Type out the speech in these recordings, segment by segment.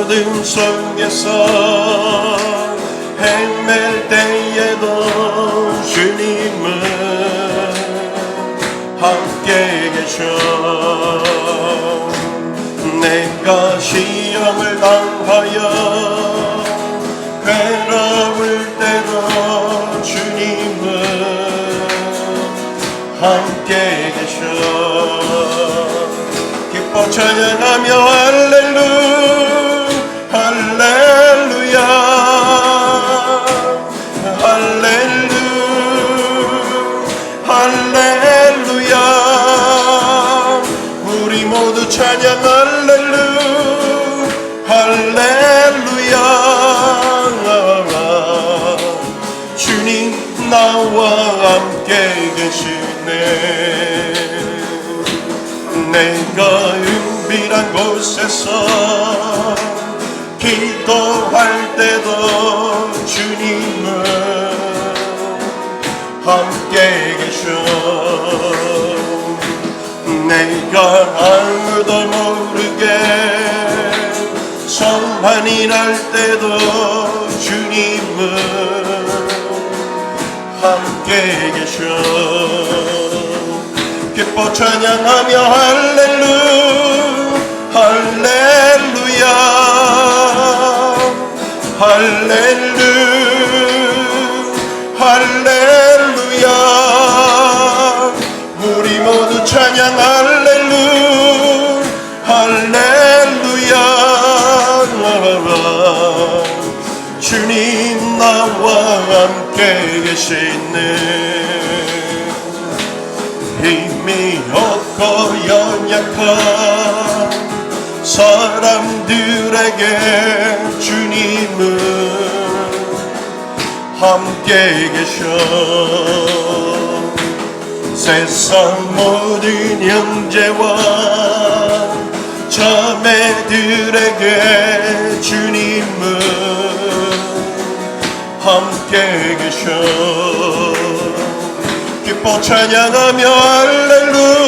어둠 속에서 헤맬 때에도 주님은 함께 계셔. 내가 시험을 당하여 괴로울 때도 주님은 함께 계셔. 기뻐 찬양하며 할렐루야 할렐루야. 우리 모두 찬양 할렐루야. 주님 나와 함께 계시네. 내가 은밀한 곳에서 기도할 때도 주님은 함께 계셔. 내가 아무도 모르게 성한 일 할 때도 주님은 함께 계셔. 기뻐 찬양하며 할렐루야 할렐루야. 우리 모두 찬양 할렐루야. 주님 나와 함께 계시네. 힘이 없고 연약한 사람들에게 주님은 함께 계셔. 세상 모든 형제와 자매들에게 주님은 함께 계셔. 기뻐 찬양하며 할렐루야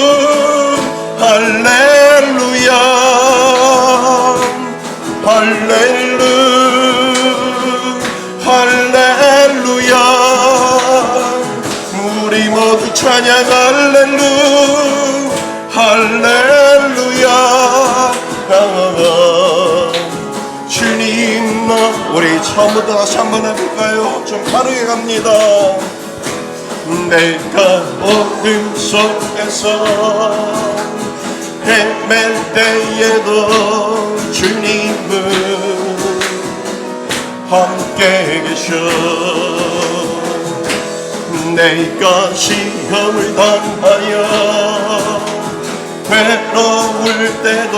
할렐루야. 우리 모두 찬양 할렐루야. 주님 나 우리 처음부터 다시 한번 해볼까요? 좀 빠르게 갑니다. 내가 어둠 속에서 헤맬 때에도 주님은 함께 계셔. 내가 시험을 당하여 괴로울 때도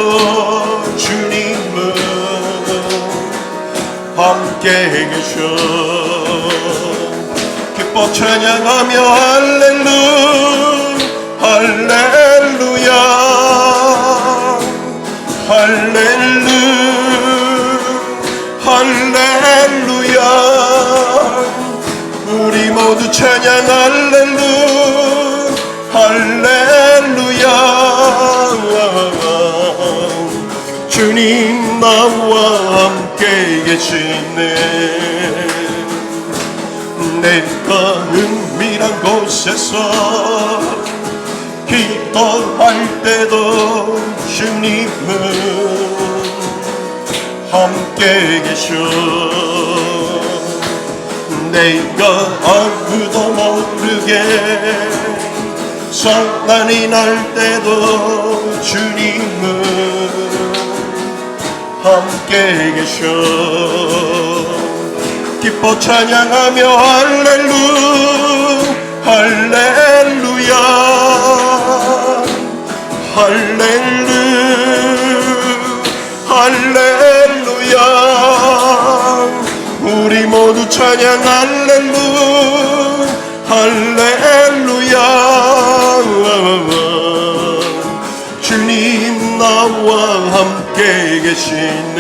주님은 함께 계셔. 기뻐 찬양하며 할렐루야 할렐루야. 우리 모두 찬양 할렐루야. 주님 나와 함께 계시네. 내가 은밀한 곳에서 기도할 때도 주님은 함께 계셔. 내가 아무도 모르게 성난이 날 때도 주님은 함께 계셔. 기뻐 찬양하며 할렐루야 할렐루야. 우리 모두 찬양 할렐루야. 주님 나와 함께 계시네.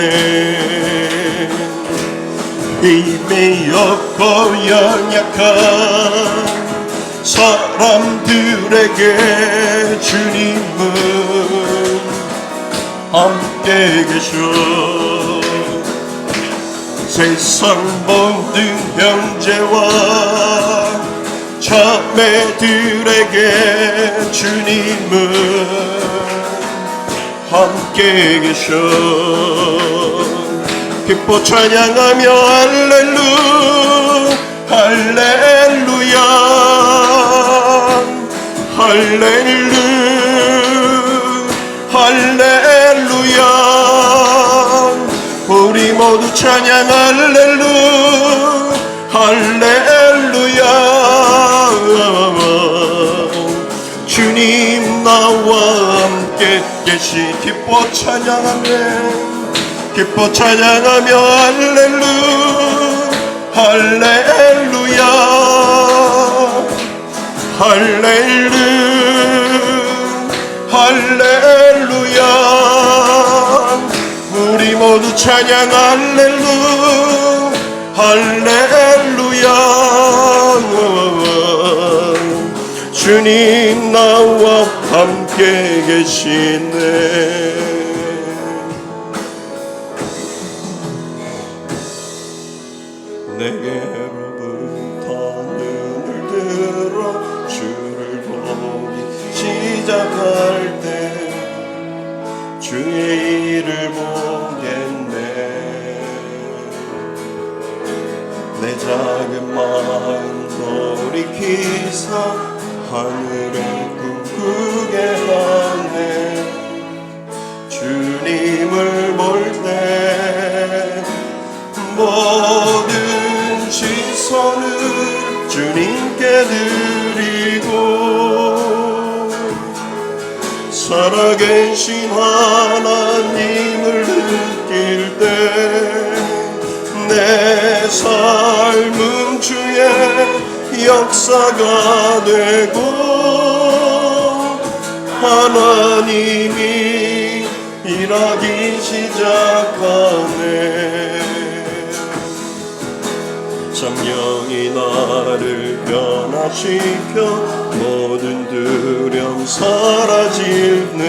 힘이 없고 연약한 사람들에게 주님은 함께 계셔. 세상 모든 형제와 자매들에게 주님은 함께 계셔. 기뻐 찬양하며 할렐루 할렐루야 할렐루 할렐루야. 우리 모두 찬양 할렐루 할렐루야. 주님 나와 함께 계시. 기뻐 찬양하며 기뻐 찬양하며 할렐루 할렐루야 할렐루 할렐루야. 우리 모두 찬양 할렐루 할렐루야. 주님 나와 함께 계시네. 내게로부터 눈을 들어 주를 보기 시작할 때 주의 일을 보겠네. 내 작은 마음 돌이키사 하늘에 꿈꾸게 하네. 주님을 볼 때 모든 시선을 주님께 드리고 살아계신 하나님을 느낄 때 내 삶은 주의 역사가 되고 하나님이 일하기 시작하네. 성령이 나를 변화시켜 모든 두려움 사라질네.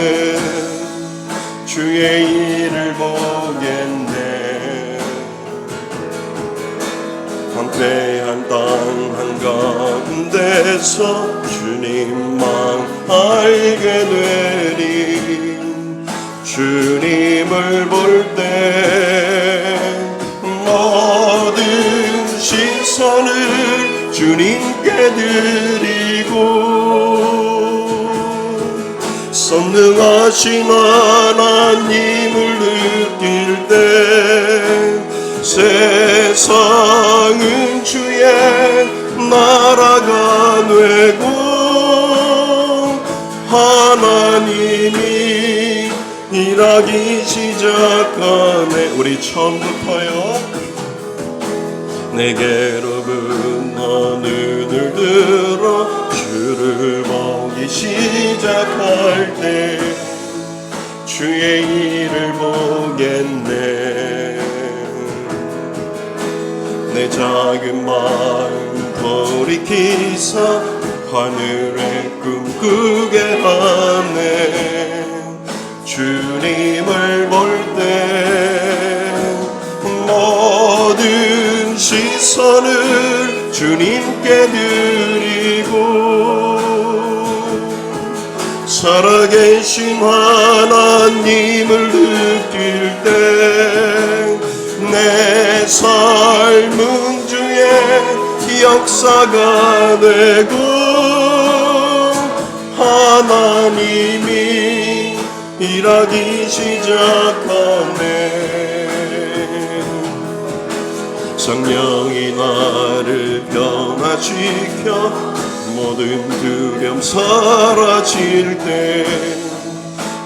주의 일을 보겠네. 황폐한 땅 한가운데서 주님만 알게 되리. 주님을 볼 때 모든 시선을 주님께 드리고 선능하신 하나님을 느낄 때 세상은 주의 나라가 되고 하나님이 일하기 시작하네. 우리 처음부터요. 내게로부터 눈을 들어 주를 보기 시작할 때 주의 일을 보겠네. 내 작은 마음 돌이키사 하늘에 꿈꾸게 하네. 주님을 볼 때 모든 시선을 주님께 드리고 살아계신 하나님을 느낄 때 내 삶은 주의 역사가 되고 하나님이 일하기 시작하네. 성령이 나를 변화시켜 모든 두려움 사라질 때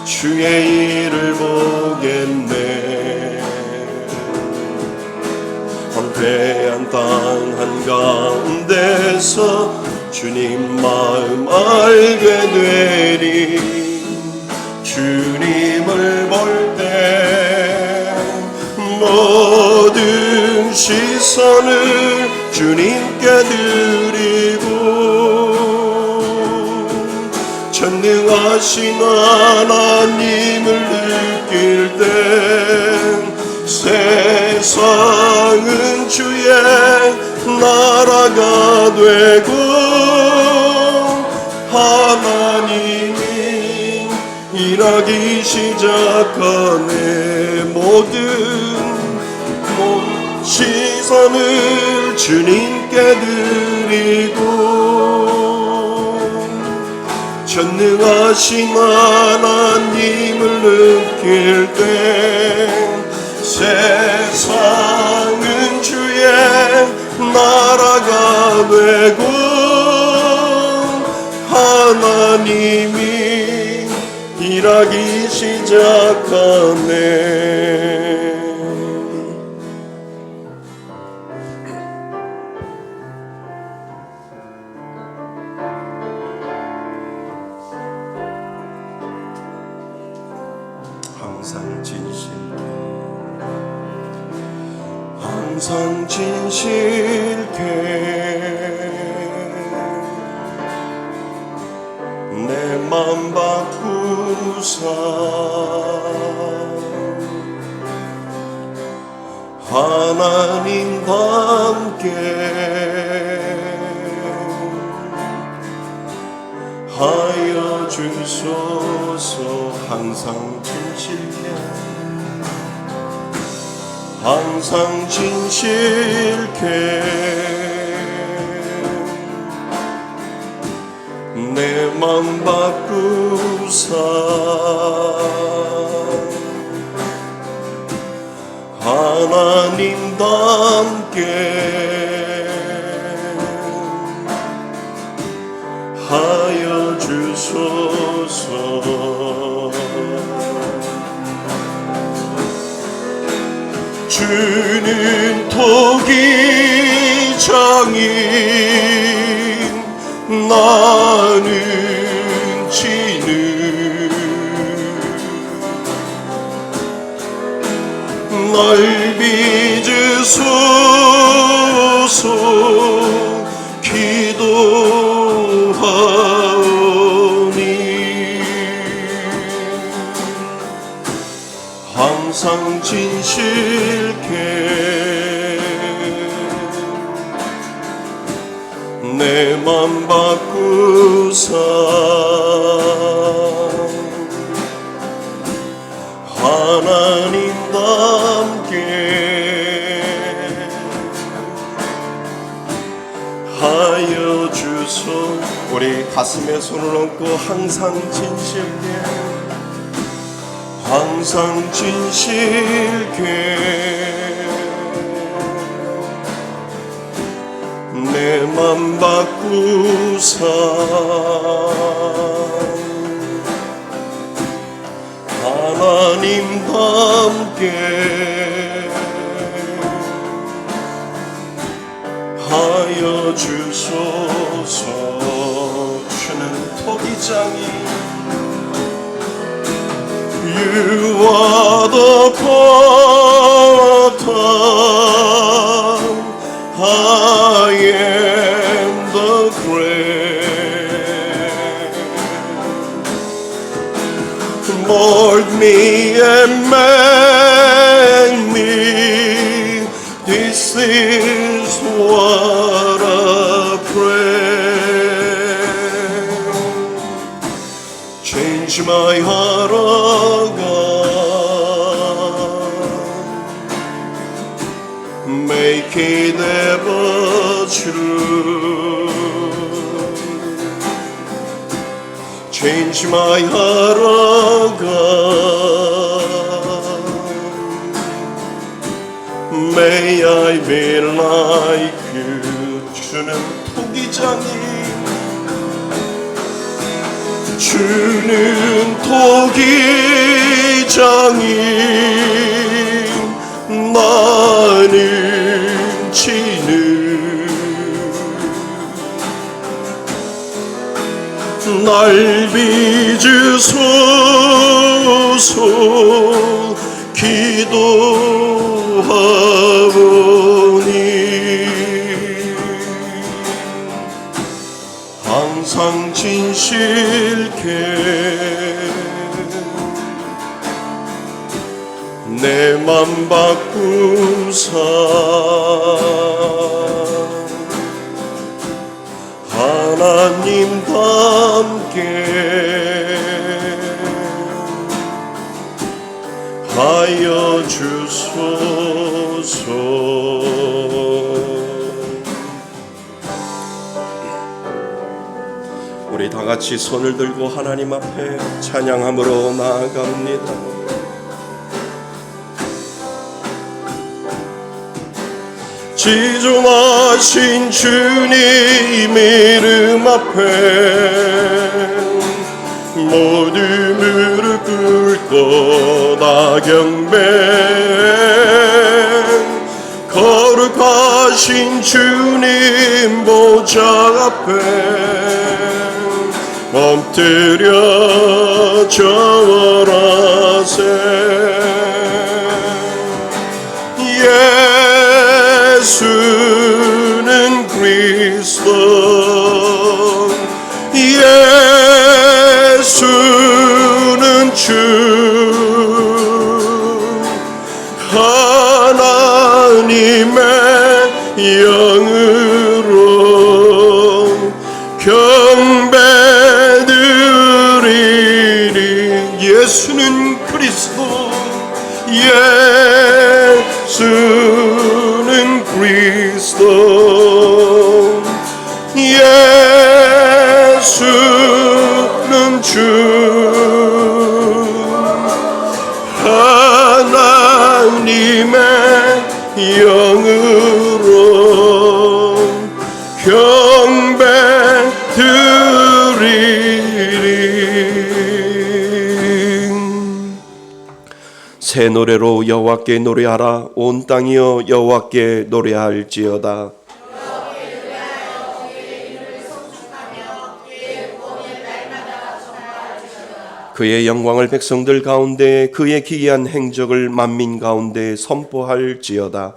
주의 일을 보겠네. 황폐한 땅 한가운데서 주님 마음 알게 되리. 주님을 볼 때 모든 시선을 주님께 드리고 전능하신 하나님을 느낄 때 세상은 주의 나라가 되고 하나님이 일하기 시작하네. 모든 시선을 주님께 드리고 전능하신 하나님을 느낄 때 세상은 주의 나라가 되고 하나님이 일하기 시작하네. 항상 진실게 내 맘 바꾸사 하나님과 함께 하여 주소서. 항상 진실게 항상 진실게 내 맘 바꾸사 하나님과 함께 하여 주소서. 주는 토기장인 나는 치는 날 빚으소서 기도하오니 항상 진실게 내 맘 바꾸사 하나님과 함께 하여 주소. 우리 가슴에 손을 얹고 항상 진실게 항상 진실게 내 맘 바꾸사 하나님과 함께 하여 주소서. 주는 토기장이 You are the cotton, I am the grain. Mold me and make me, this is what I pray. Change my heart, oh God, make it ever true. Change my heart, oh God, may I be like you. 주는 토기장이 주는 토기장이 나는 치는 날 빚으소서 기도하오니 항상 진실게 내 내 맘 바꾸사 하나님답게 하여 주소서. 우리 다 같이 손을 들고 하나님 앞에 찬양함으로 나아갑니다. 지존하신 주님 이름 앞에 모두 무릎 꿇고 다 경배. 거룩하신 주님 보좌 앞에 엎드려 절하세. 예수는 그리스도, 예수는 주, 하나님의 영으로 경배드리리. 예수는 그리스도, 예수는 그리스도, 예수는 주, 하나님의 영으로 경배드리리. 새 노래로 여호와께 노래하라. 온 땅이여 여호와께 노래할지어다. 그의 영광을 백성들 가운데, 그의 기이한 행적을 만민 가운데 선포할지어다.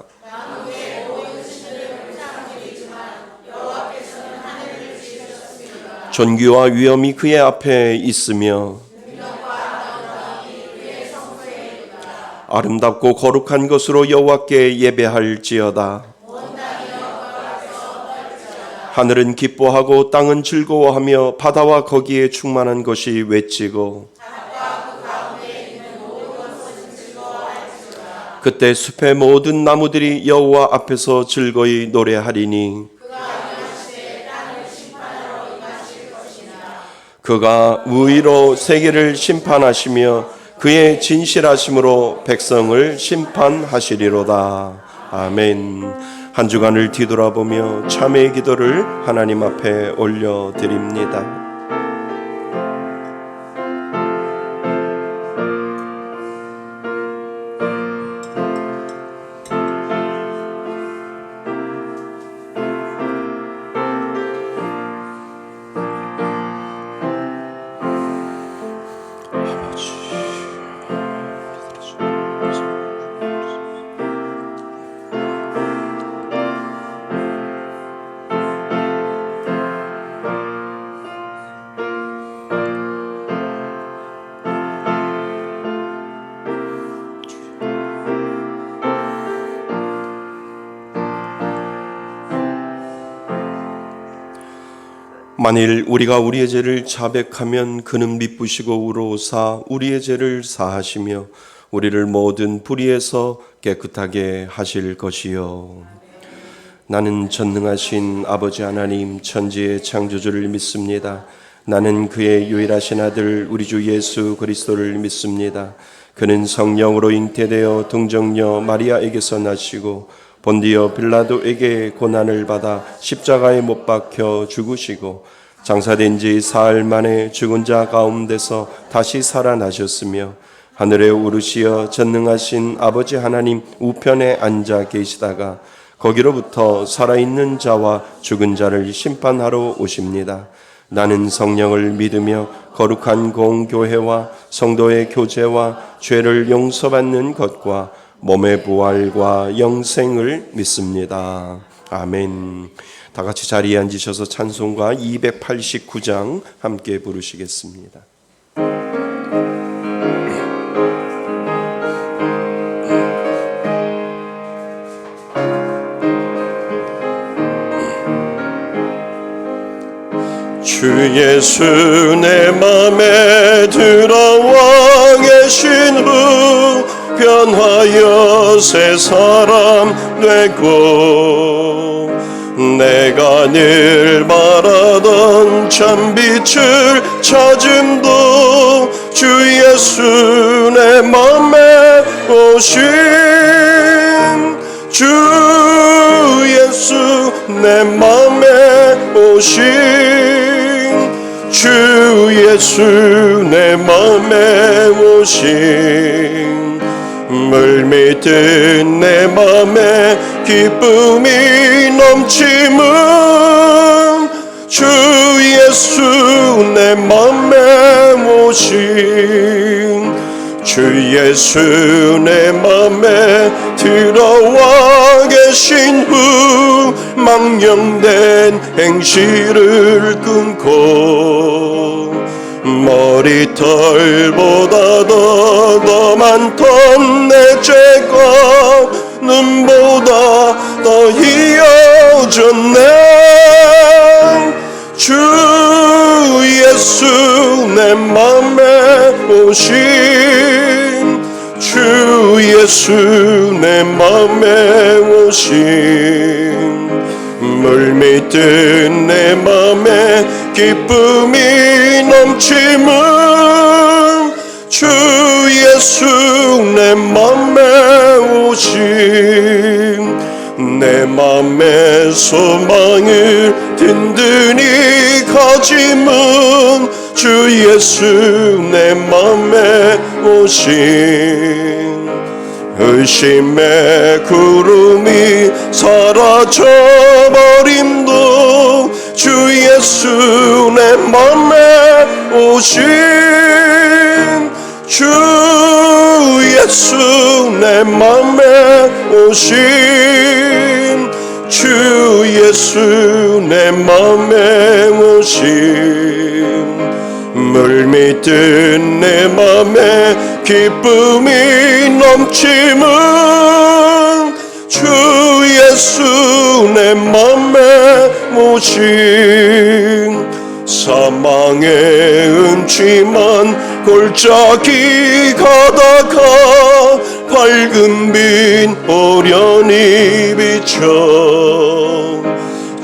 존귀와 위엄이 그의 앞에 있으며 아름답고 거룩한 것으로 여호와께 예배할지어다. 하늘은 기뻐하고 땅은 즐거워하며 바다와 거기에 충만한 것이 외치고 그때 숲의 모든 나무들이 여호와 앞에서 즐거이 노래하리니 그가 의로 세계를 심판하시며 그의 진실하심으로 백성을 심판하시리로다. 아멘. 한 주간을 뒤돌아보며 참회의 기도를 하나님 앞에 올려드립니다. 만일 우리가 우리의 죄를 자백하면 그는 미쁘시고 의로우사 우리의 죄를 사하시며 우리를 모든 불의에서 깨끗하게 하실 것이요. 나는 전능하신 아버지 하나님 천지의 창조주를 믿습니다. 나는 그의 유일하신 아들 우리 주 예수 그리스도를 믿습니다. 그는 성령으로 잉태되어 동정녀 마리아에게서 나시고 본디오 빌라도에게 고난을 받아 십자가에 못 박혀 죽으시고 장사된 지 사흘 만에 죽은 자 가운데서 다시 살아나셨으며 하늘에 오르시어 전능하신 아버지 하나님 우편에 앉아 계시다가 거기로부터 살아있는 자와 죽은 자를 심판하러 오십니다. 나는 성령을 믿으며 거룩한 공교회와 성도의 교제와 죄를 용서받는 것과 몸의 부활과 영생을 믿습니다. 아멘. 다 같이 자리에 앉으셔서 찬송가 289장 함께 부르시겠습니다. 주 예수 내 맘에 들어와 계신 후 변하여 새 사람 되고 내가 늘 바라던 참빛을 찾음도 주 예수 내 맘에 오신 주 예수 내 맘에 오신 주 예수 내 맘에 오신 물밀듯 내 맘에 기쁨이 넘치는 주 예수 내 맘에 오신 주 예수 내 맘에 들어와 계신 후 망령된 행실을 끊고 머리털보다 더 많던 내 죄가 눈보다 더 희어졌네 주 예수 내 맘에 오신 주 예수 내 맘에 오신 물밀듯 내 맘에 기쁨이 넘치는 주 예수 내 맘에 오신 내 맘의 소망을 든든히 가짐은 주 예수 내 맘에 오신 의심의 구름이 사라져버림도 주 예수 내 맘에 오신 주 예수 내 맘에 오신 주 예수 내 맘에 오신 물밀듯 내 맘에 기쁨이 넘치는 주 예수 내 맘에 오신 사망의 음침한 골짜기 가다가 밝은 빛 오련히 비쳐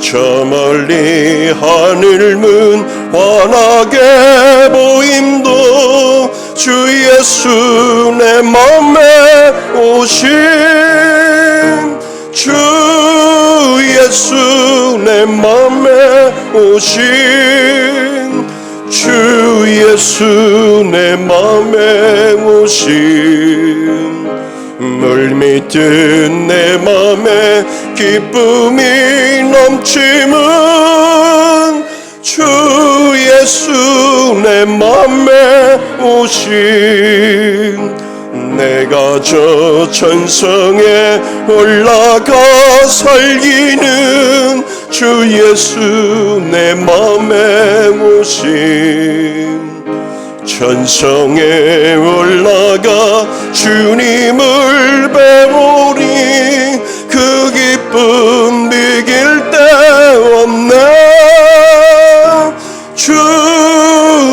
저 멀리 하늘 문 환하게 보임도 주 예수 내 맘에 오신 주 예수 내 맘에 오신 주 예수 내 맘에 오신 물밀듯 내 맘에 기쁨이 넘치는 주 예수 내 맘에 오신 내가 저 천성에 올라가 살기는 주 예수 내 맘에 오신 천성에 올라가 주님을 배우리 그 기쁨 비길 데 없네 주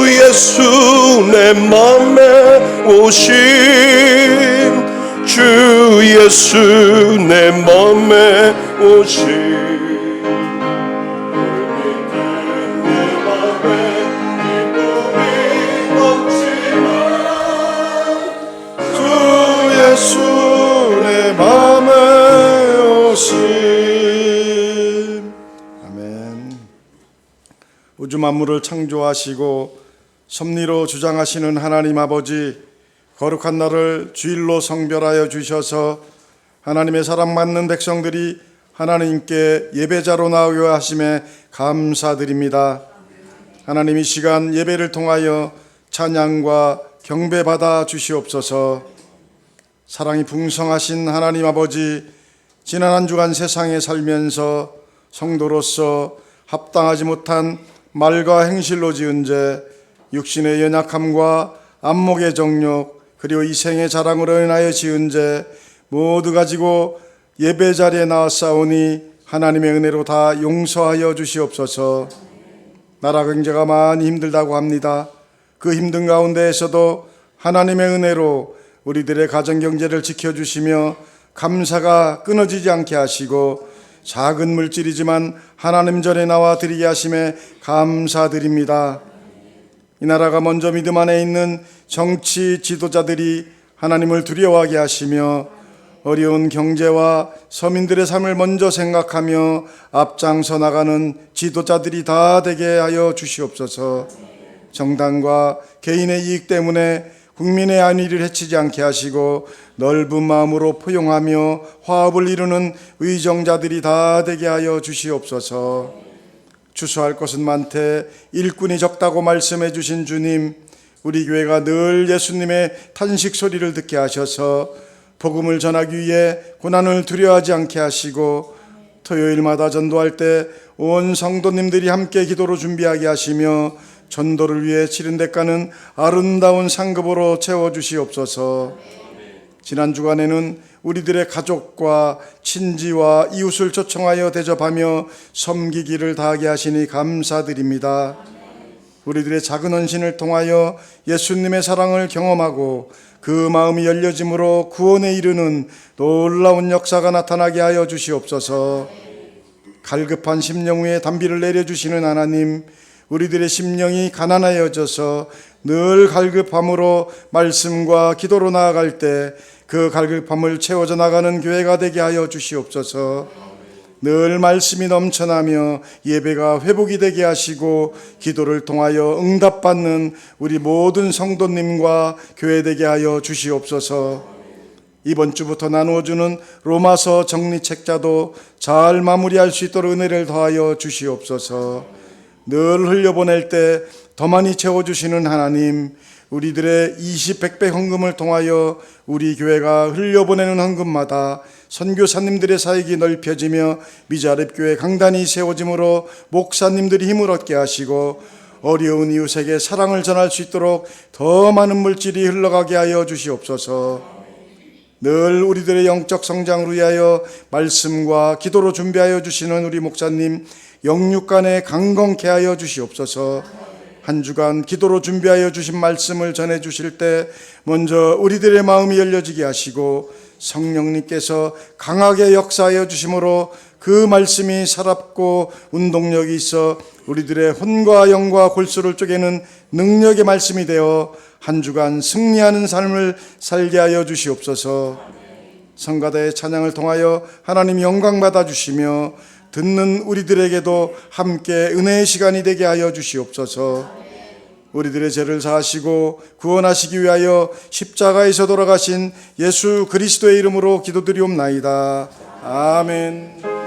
예수 내 맘에 오신 주 예수 내 맘에 오신 예수 내 맘에 오신 아멘. 우주 만물을 창조하시고 섭리로 주장하시는 하나님 아버지, 거룩한 날을 주일로 성별하여 주셔서 하나님의 사랑받는 백성들이 하나님께 예배자로 나오게 하심에 감사드립니다. 하나님 이 시간 예배를 통하여 찬양과 경배받아 주시옵소서. 사랑이 풍성하신 하나님 아버지, 지난 한 주간 세상에 살면서 성도로서 합당하지 못한 말과 행실로 지은 죄, 육신의 연약함과 안목의 정욕, 그리고 이생의 자랑으로 인하여 지은 죄 모두 가지고 예배 자리에 나왔사오니 하나님의 은혜로 다 용서하여 주시옵소서. 나라 경제가 많이 힘들다고 합니다. 그 힘든 가운데에서도 하나님의 은혜로 우리들의 가정 경제를 지켜주시며 감사가 끊어지지 않게 하시고 작은 물질이지만 하나님 전에 나와 드리게 하심에 감사드립니다. 이 나라가 먼저 믿음 안에 있는 정치 지도자들이 하나님을 두려워하게 하시며 어려운 경제와 서민들의 삶을 먼저 생각하며 앞장서 나가는 지도자들이 다 되게 하여 주시옵소서. 정당과 개인의 이익 때문에 국민의 안위를 해치지 않게 하시고 넓은 마음으로 포용하며 화합을 이루는 의정자들이 다 되게 하여 주시옵소서. 추수할 것은 많되 일꾼이 적다고 말씀해 주신 주님, 우리 교회가 늘 예수님의 탄식 소리를 듣게 하셔서 복음을 전하기 위해 고난을 두려워하지 않게 하시고 토요일마다 전도할 때 온 성도님들이 함께 기도로 준비하게 하시며 전도를 위해 치른 대가는 아름다운 상급으로 채워주시옵소서. 지난 주간에는 우리들의 가족과 친지와 이웃을 초청하여 대접하며 섬기기를 다하게 하시니 감사드립니다. 우리들의 작은 헌신을 통하여 예수님의 사랑을 경험하고 그 마음이 열려짐으로 구원에 이르는 놀라운 역사가 나타나게 하여 주시옵소서. 갈급한 심령 위에 단비를 내려주시는 하나님, 우리들의 심령이 가난하여져서 늘 갈급함으로 말씀과 기도로 나아갈 때 그 갈급함을 채워져 나가는 교회가 되게 하여 주시옵소서. 늘 말씀이 넘쳐나며 예배가 회복이 되게 하시고 기도를 통하여 응답받는 우리 모든 성도님과 교회 되게 하여 주시옵소서. 이번 주부터 나누어주는 로마서 정리책자도 잘 마무리할 수 있도록 은혜를 더하여 주시옵소서. 늘 흘려보낼 때 더 많이 채워주시는 하나님, 우리들의 20, 100배 헌금을 통하여 우리 교회가 흘려보내는 헌금마다 선교사님들의 사역이 넓혀지며 미자립 교회 강단이 세워짐으로 목사님들이 힘을 얻게 하시고 어려운 이웃에게 사랑을 전할 수 있도록 더 많은 물질이 흘러가게 하여 주시옵소서. 늘 우리들의 영적 성장을 위하여 말씀과 기도로 준비하여 주시는 우리 목사님 영육간에 강건케 하여 주시옵소서. 한 주간 기도로 준비하여 주신 말씀을 전해 주실 때 먼저 우리들의 마음이 열려지게 하시고 성령님께서 강하게 역사하여 주심으로 그 말씀이 살았고 운동력이 있어 우리들의 혼과 영과 골수를 쪼개는 능력의 말씀이 되어 한 주간 승리하는 삶을 살게 하여 주시옵소서. 성가대의 찬양을 통하여 하나님 영광 받아 주시며 듣는 우리들에게도 함께 은혜의 시간이 되게 하여 주시옵소서. 우리들의 죄를 사하시고 구원하시기 위하여 십자가에서 돌아가신 예수 그리스도의 이름으로 기도드리옵나이다. 아멘.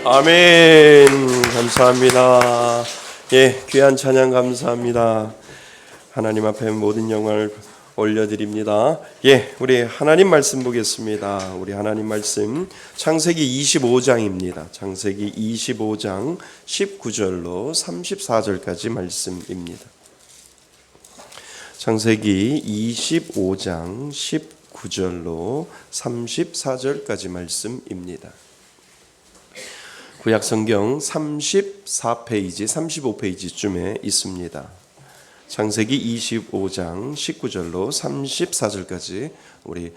아멘. 감사합니다. 예, 귀한 찬양 감사합니다. 하나님 앞에 모든 영광을 올려드립니다. 예, 우리 하나님 말씀 보겠습니다. 우리 하나님 말씀 창세기 25장입니다. 창세기 25장 19절로 34절까지 말씀입니다. 창세기 25장 19절로 34절까지 말씀입니다. 구약성경 34페이지, 35페이지쯤에 있습니다. 창세기 25장 19절로 34절까지 우리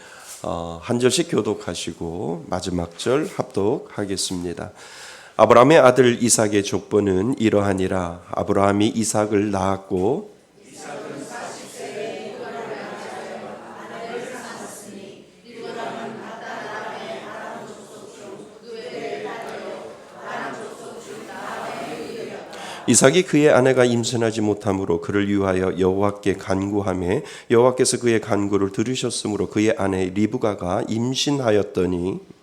한 절씩 교독하시고 마지막 절 합독하겠습니다. 아브라함의 아들 이삭의 족보는 이러하니라. 아브라함이 이삭을 낳았고 이삭이 그의 아내가 임신하지 못함으로 그를 위하여 여호와께 간구하매 여호와께서 그의 간구를 들으셨으므로 그의 아내 리브가가 임신하였더니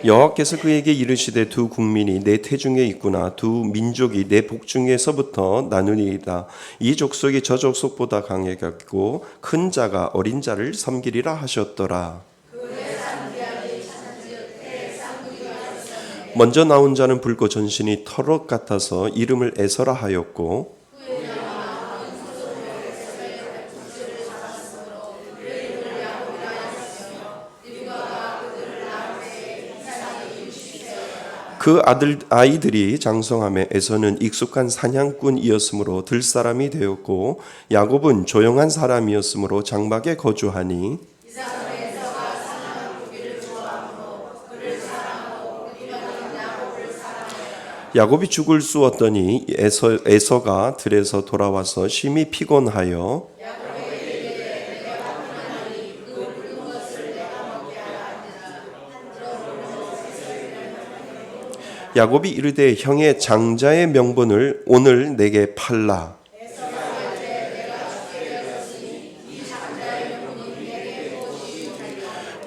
여호와께서 그에게 이르시되 두 국민이 내 태중에 있구나. 두 민족이 내 복중에서부터 나누니이다. 이 족속이 저 족속보다 강해졌고 큰 자가 어린 자를 섬기리라 하셨더라. 먼저 나온 자는 붉고 전신이 털옷 같아서 이름을 에서라 하였고 그 아이들이 장성함에 에서는 익숙한 사냥꾼이었으므로 들사람이 되었고 야곱은 조용한 사람이었으므로 장막에 거주하니 야곱이 죽을 쑤었더니 에서가 들에서 돌아와서 심히 피곤하여 야곱이 이르되 형의 장자의 명분을 오늘 내게 팔라.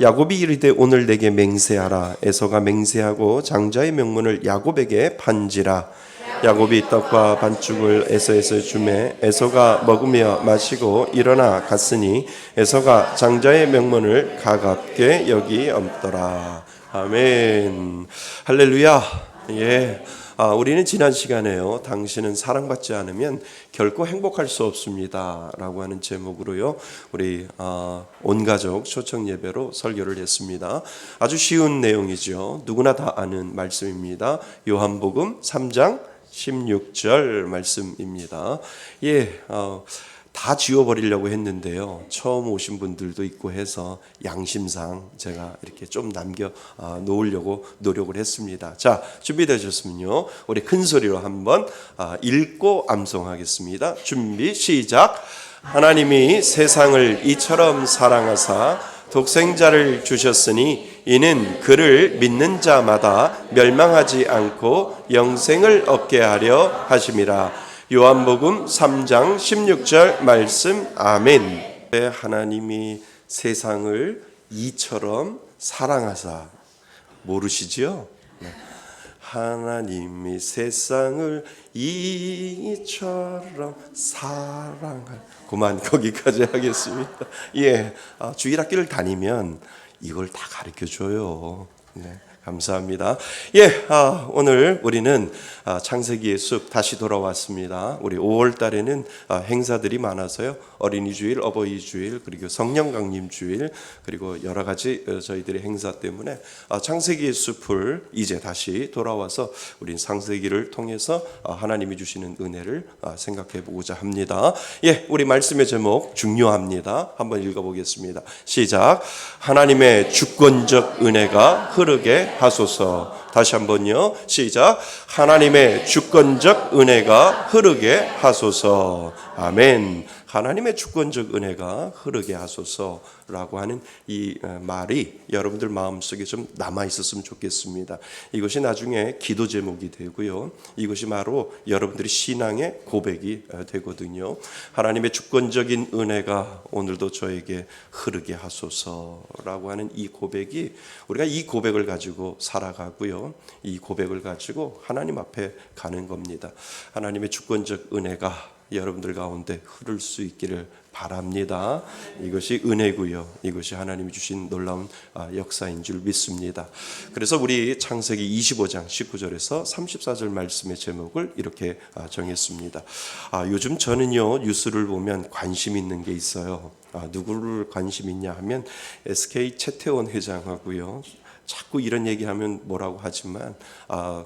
야곱이 이르되 오늘 내게 맹세하라. 에서가 맹세하고 장자의 명분을 야곱에게 판지라. 야곱이 떡과 반죽을 에서에서 주매 에서가 먹으며 마시고 일어나 갔으니 에서가 장자의 명분을 가깝게 여기었더라. 아멘. 할렐루야. 예. 우리는 지난 시간에요. 당신은 사랑받지 않으면 결코 행복할 수 없습니다. 라고 하는 제목으로요. 우리 온 가족 초청 예배로 설교를 했습니다. 아주 쉬운 내용이죠. 누구나 다 아는 말씀입니다. 요한복음 3장 16절 말씀입니다. 예. 다 지워버리려고 했는데요. 처음 오신 분들도 있고 해서 양심상 제가 이렇게 좀 남겨 놓으려고 노력을 했습니다. 자, 준비되셨으면요. 우리 큰 소리로 한번 읽고 암송하겠습니다. 준비 시작. 하나님이 세상을 이처럼 사랑하사 독생자를 주셨으니 이는 그를 믿는 자마다 멸망하지 않고 영생을 얻게 하려 하심이라. 요한복음 3장 16절 말씀. 아멘. 하나님이 세상을 이처럼 사랑하사. 모르시죠? 하나님이 세상을 이처럼 사랑하. 그만 거기까지 하겠습니다. 예, 주일학교를 다니면 이걸 다 가르쳐줘요. 네. 감사합니다. 예, 오늘 우리는 창세기의 숲 다시 돌아왔습니다. 우리 5월 달에는 행사들이 많아서요. 어린이 주일, 어버이 주일, 그리고 성령 강림 주일, 그리고 여러 가지 저희들의 행사 때문에 창세기의 숲을 이제 다시 돌아와서 우리 창세기를 통해서 하나님이 주시는 은혜를 생각해 보고자 합니다. 예, 우리 말씀의 제목 중요합니다. 한번 읽어보겠습니다. 시작. 하나님의 주권적 은혜가 흐르게 하소서. 다시 한번요. 시작. 하나님의 주권적 은혜가 흐르게 하소서. 아멘. 하나님의 주권적 은혜가 흐르게 하소서라고 하는 이 말이 여러분들 마음속에 좀 남아 있었으면 좋겠습니다. 이것이 나중에 기도 제목이 되고요. 이것이 바로 여러분들이 신앙의 고백이 되거든요. 하나님의 주권적인 은혜가 오늘도 저에게 흐르게 하소서라고 하는 이 고백이, 우리가 이 고백을 가지고 살아가고요. 이 고백을 가지고 하나님 앞에 가는 겁니다. 하나님의 주권적 은혜가 여러분들 가운데 흐를 수 있기를 바랍니다. 이것이 은혜고요. 이것이 하나님이 주신 놀라운 역사인 줄 믿습니다. 그래서 우리 창세기 25장 19절에서 34절 말씀의 제목을 이렇게 정했습니다. 요즘 저는요, 뉴스를 보면 관심 있는 게 있어요. 누구를 관심 있냐 하면 SK 최태원 회장하고요. 자꾸 이런 얘기하면 뭐라고 하지만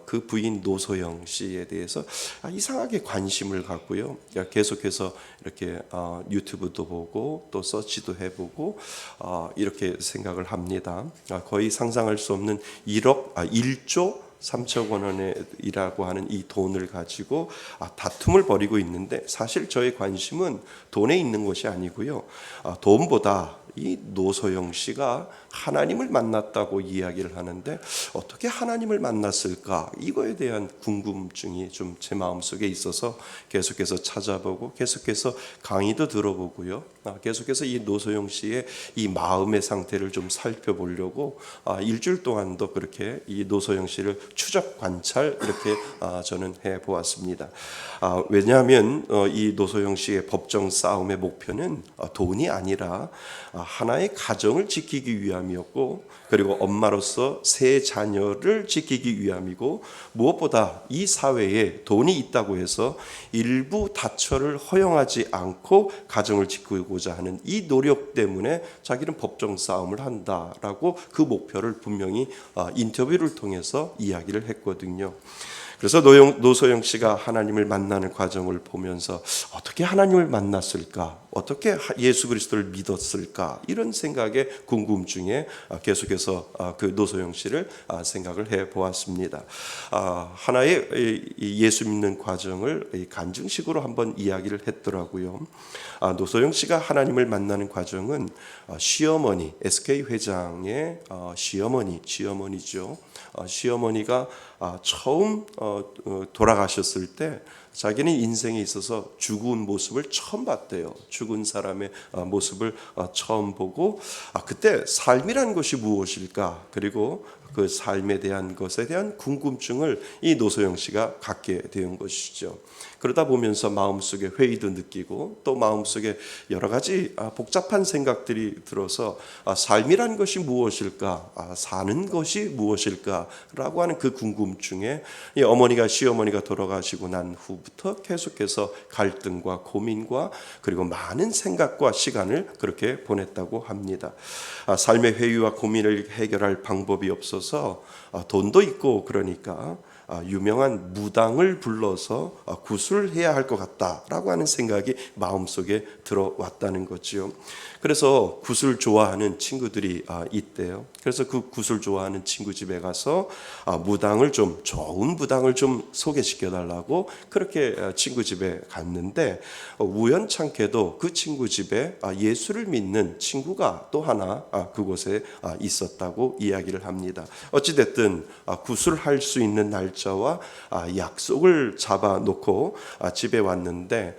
그 부인 노소영 씨에 대해서 이상하게 관심을 갖고요. 계속해서 이렇게 유튜브도 보고 또 서치도 해보고 이렇게 생각을 합니다. 거의 상상할 수 없는 1조 3천 원이라고 하는 이 돈을 가지고 다툼을 벌이고 있는데, 사실 저의 관심은 돈에 있는 것이 아니고요. 돈보다 이 노소영 씨가 하나님을 만났다고 이야기를 하는데 어떻게 하나님을 만났을까, 이거에 대한 궁금증이 좀 제 마음속에 있어서 계속해서 찾아보고 계속해서 강의도 들어보고요. 계속해서 이 노소영 씨의 이 마음의 상태를 좀 살펴보려고 일주일 동안도 그렇게 이 노소영 씨를 추적 관찰 이렇게 저는 해보았습니다. 왜냐하면 이 노소영 씨의 법정 싸움의 목표는 돈이 아니라 하나의 가정을 지키기 위함이었고, 그리고 엄마로서 세 자녀를 지키기 위함이고, 무엇보다 이 사회에 돈이 있다고 해서 일부 다처를 허용하지 않고 가정을 지키고자 하는 이 노력 때문에 자기는 법정 싸움을 한다라고 그 목표를 분명히 인터뷰를 통해서 이야기를 했거든요. 그래서 노소영 씨가 하나님을 만나는 과정을 보면서 어떻게 하나님을 만났을까, 어떻게 예수 그리스도를 믿었을까, 이런 생각에 궁금증에 계속해서 그 노소영 씨를 생각을 해보았습니다. 하나의 예수 믿는 과정을 간증식으로 한번 이야기를 했더라고요. 노소영 씨가 하나님을 만나는 과정은 시어머니, SK 회장의 시어머니죠. 시어머니가 처음 돌아가셨을 때 자기는 인생에 있어서 죽은 모습을 처음 봤대요. 죽은 사람의 모습을 처음 보고 그때 삶이란 것이 무엇일까, 그리고 그 삶에 대한 것에 대한 궁금증을 이 노소영 씨가 갖게 된 것이죠. 그러다 보면서 마음속에 회의도 느끼고 또 마음속에 여러 가지 복잡한 생각들이 들어서 삶이란 것이 무엇일까, 사는 것이 무엇일까라고 하는 그 궁금증에 이 어머니가 시어머니가 돌아가시고 난 후부터 계속해서 갈등과 고민과 그리고 많은 생각과 시간을 그렇게 보냈다고 합니다. 삶의 회의와 고민을 해결할 방법이 없어서 돈도 있고 그러니까 유명한 무당을 불러서 구술해야 할 것 같다라고 하는 생각이 마음속에 들어왔다는 거죠. 그래서 구슬 좋아하는 친구들이 있대요. 그래서 그 구슬 좋아하는 친구 집에 가서 무당을 좀, 좋은 무당을 좀 소개시켜 달라고 그렇게 친구 집에 갔는데, 우연찮게도 그 친구 집에 예수를 믿는 친구가 또 하나 그곳에 있었다고 이야기를 합니다. 어찌됐든 구술할 수 있는 날짜와 약속을 잡아놓고 집에 왔는데,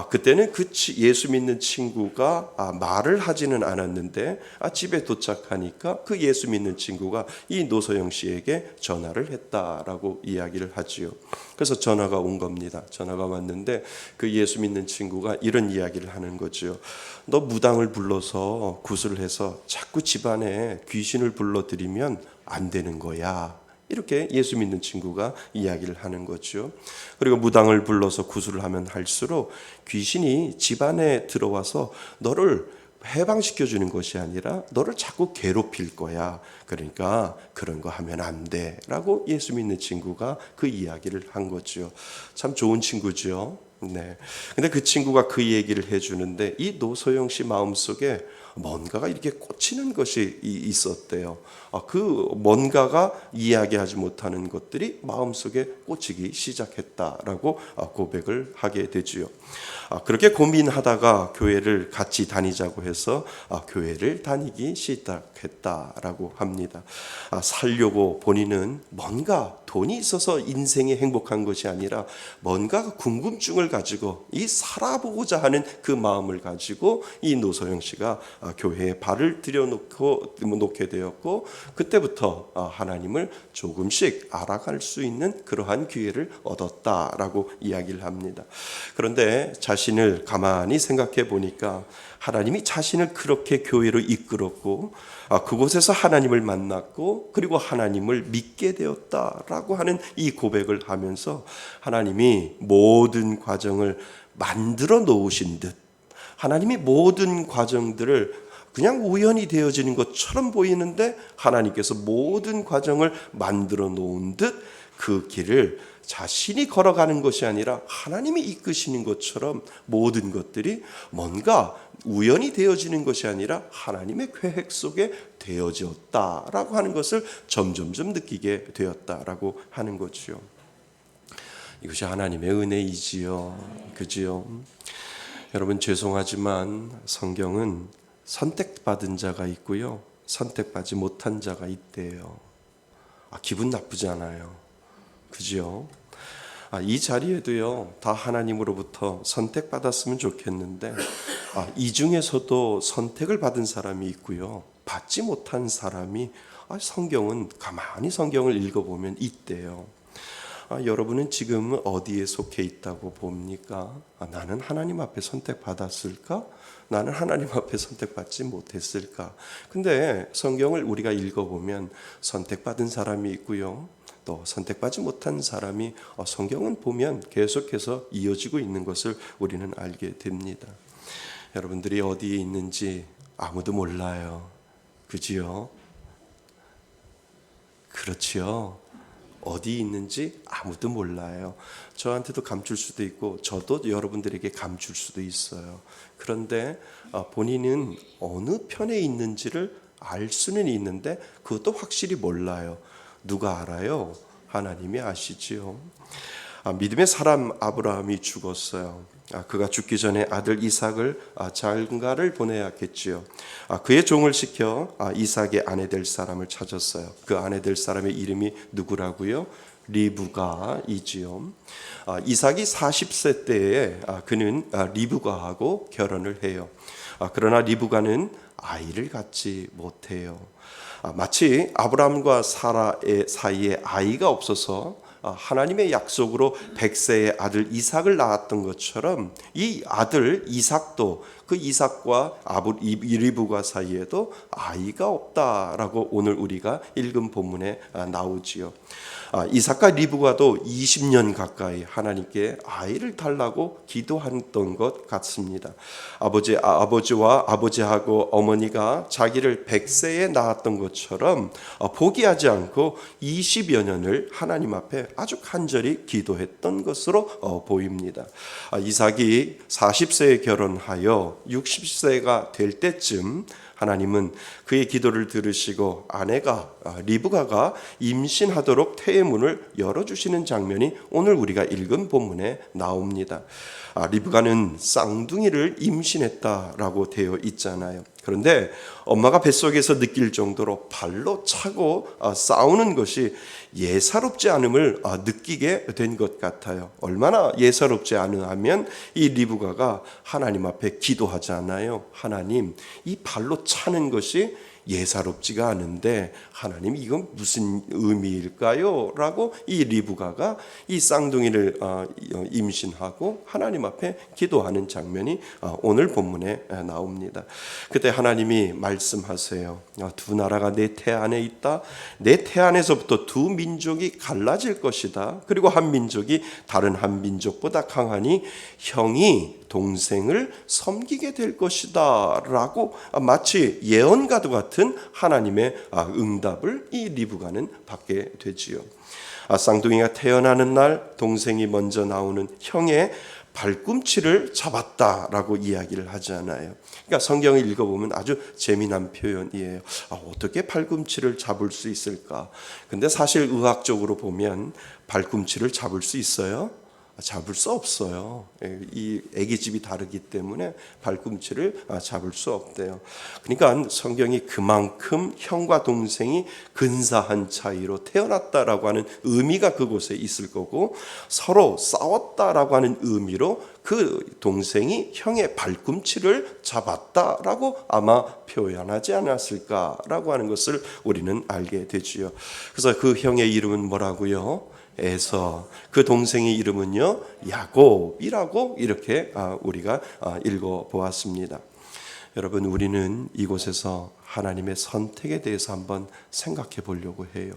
그때는 그 예수 믿는 친구가 말을 하지는 않았는데 집에 도착하니까 그 예수 믿는 친구가 이 노소영 씨에게 전화를 했다라고 이야기를 하지요. 그래서 전화가 온 겁니다. 전화가 왔는데 그 예수 믿는 친구가 이런 이야기를 하는 거죠. 너 무당을 불러서 구슬을 해서 자꾸 집안에 귀신을 불러들이면 안 되는 거야. 이렇게 예수 믿는 친구가 이야기를 하는 거죠. 그리고 무당을 불러서 구술을 하면 할수록 귀신이 집안에 들어와서 너를 해방시켜 주는 것이 아니라 너를 자꾸 괴롭힐 거야. 그러니까 그런 거 하면 안 돼 라고 예수 믿는 친구가 그 이야기를 한 거죠. 참 좋은 친구죠. 네. 근데 그 친구가 그 얘기를 해주는데 이 노소영 씨 마음속에 뭔가가 이렇게 꽂히는 것이 있었대요. 그 뭔가가 이야기하지 못하는 것들이 마음속에 꽂히기 시작했다라고 고백을 하게 되지요. 그렇게 고민하다가 교회를 같이 다니자고 해서 교회를 다니기 시작했다라고 합니다. 살려고 본인은 뭔가 돈이 있어서 인생이 행복한 것이 아니라 뭔가 궁금증을 가지고 이 살아보고자 하는 그 마음을 가지고 이 노소영 씨가 교회에 발을 들여놓게 되었고 그때부터 하나님을 조금씩 알아갈 수 있는 그러한 기회를 얻었다라고 이야기를 합니다. 그런데 자신을 가만히 생각해 보니까 하나님이 자신을 그렇게 교회로 이끌었고 그곳에서 하나님을 만났고 그리고 하나님을 믿게 되었다라고 하는 이 고백을 하면서 하나님이 모든 과정을 만들어 놓으신 듯 하나님이 모든 과정들을 그냥 우연히 되어지는 것처럼 보이는데 하나님께서 모든 과정을 만들어 놓은 듯 그 길을 자신이 걸어가는 것이 아니라 하나님이 이끄시는 것처럼 모든 것들이 뭔가 우연히 되어지는 것이 아니라 하나님의 계획 속에 되어졌다라고 하는 것을 점점점 느끼게 되었다라고 하는 거죠. 이것이 하나님의 은혜이지요. 그지요? 여러분 죄송하지만 성경은 선택받은 자가 있고요. 선택받지 못한 자가 있대요. 기분 나쁘잖아요. 그죠? 이 자리에도요, 다 하나님으로부터 선택받았으면 좋겠는데, 이 중에서도 선택을 받은 사람이 있고요, 받지 못한 사람이, 성경은 가만히 성경을 읽어보면 있대요. 여러분은 지금 어디에 속해 있다고 봅니까? 나는 하나님 앞에 선택받았을까? 나는 하나님 앞에 선택받지 못했을까? 근데 성경을 우리가 읽어보면 선택받은 사람이 있고요. 또 선택받지 못한 사람이 성경은 보면 계속해서 이어지고 있는 것을 우리는 알게 됩니다. 여러분들이 어디에 있는지 아무도 몰라요. 그지요? 그렇지요. 어디 있는지 아무도 몰라요. 저한테도 감출 수도 있고 저도 여러분들에게 감출 수도 있어요. 그런데 본인은 어느 편에 있는지를 알 수는 있는데 그것도 확실히 몰라요. 누가 알아요? 하나님이 아시지요. 믿음의 사람 아브라함이 죽었어요. 그가 죽기 전에 아들 이삭을 장가를 보내야겠지요. 그의 종을 시켜 이삭의 아내 될 사람을 찾았어요. 그 아내 될 사람의 이름이 누구라고요? 리브가이지요. 이삭이 40세 때에 그는 리브가하고 결혼을 해요. 그러나 리브가는 아이를 갖지 못해요. 마치 아브라함과 사라의 사이에 아이가 없어서 하나님의 약속으로 100세의 아들 이삭을 낳았던 것처럼 이 아들 이삭도 그 이삭과 리브가 사이에도 아이가 없다라고 오늘 우리가 읽은 본문에 나오지요. 이삭과 리브가도 20년 가까이 하나님께 아이를 달라고 기도했던 것 같습니다. 아버지와 아버지하고 어머니가 자기를 100세에 낳았던 것처럼 포기하지 않고 20여 년을 하나님 앞에 아주 간절히 기도했던 것으로 보입니다. 이삭이 40세에 결혼하여 60세가 될 때쯤 하나님은 그의 기도를 들으시고 아내가 리브가가 임신하도록 태의 문을 열어주시는 장면이 오늘 우리가 읽은 본문에 나옵니다. 리브가는 쌍둥이를 임신했다라고 되어 있잖아요. 그런데 엄마가 뱃속에서 느낄 정도로 발로 차고 싸우는 것이 예사롭지 않음을 느끼게 된 것 같아요. 얼마나 예사롭지 않으면 이 리브가가 하나님 앞에 기도하잖아요. 하나님, 이 발로 차는 것이 예사롭지가 않은데 하나님 이건 무슨 의미일까요? 라고 이 리브가가 이 쌍둥이를 임신하고 하나님 앞에 기도하는 장면이 오늘 본문에 나옵니다. 그때 하나님이 말씀하세요. 두 나라가 내 태 안에 있다. 내 태 안에서부터 두 민족이 갈라질 것이다. 그리고 한 민족이 다른 한 민족보다 강하니 형이 동생을 섬기게 될 것이다 라고 마치 예언과도 같은 하나님의 응답을 이 리브가는 받게 되지요. 쌍둥이가 태어나는 날 동생이 먼저 나오는 형의 발꿈치를 잡았다라고 이야기를 하잖아요. 그러니까 성경을 읽어보면 아주 재미난 표현이에요. 어떻게 발꿈치를 잡을 수 있을까? 근데 사실 의학적으로 보면 발꿈치를 잡을 수 있어요? 잡을 수 없어요. 이 애기집이 다르기 때문에 발꿈치를 잡을 수 없대요. 그러니까 성경이 그만큼 형과 동생이 근사한 차이로 태어났다라고 하는 의미가 그곳에 있을 거고, 서로 싸웠다라고 하는 의미로 그 동생이 형의 발꿈치를 잡았다라고 아마 표현하지 않았을까라고 하는 것을 우리는 알게 되지요. 그래서 그 형의 이름은 뭐라고요? 에서. 그 동생의 이름은요, 야곱이라고 이렇게 우리가 읽어 보았습니다. 여러분, 우리는 이곳에서 하나님의 선택에 대해서 한번 생각해 보려고 해요.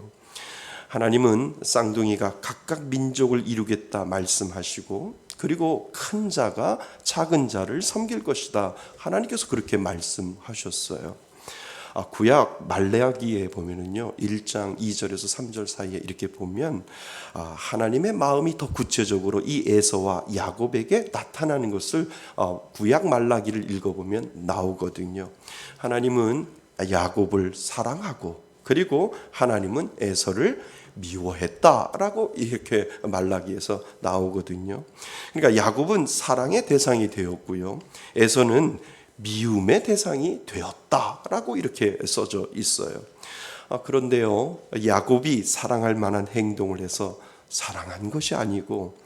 하나님은 쌍둥이가 각각 민족을 이루겠다 말씀하시고, 그리고 큰 자가 작은 자를 섬길 것이다, 하나님께서 그렇게 말씀하셨어요. 구약 말레아기에 보면은요, 1장 2절에서 3절 사이에 이렇게 보면 하나님의 마음이 더 구체적으로 이 에서와 야곱에게 나타나는 것을 구약 말라기를 읽어보면 나오거든요. 하나님은 야곱을 사랑하고, 그리고 하나님은 에서를 미워했다라고 이렇게 말라기에서 나오거든요. 그러니까 야곱은 사랑의 대상이 되었고요, 에서는 미움의 대상이 되었다라고 이렇게 써져 있어요. 그런데요, 야곱이 사랑할 만한 행동을 해서 사랑한 것이 아니고,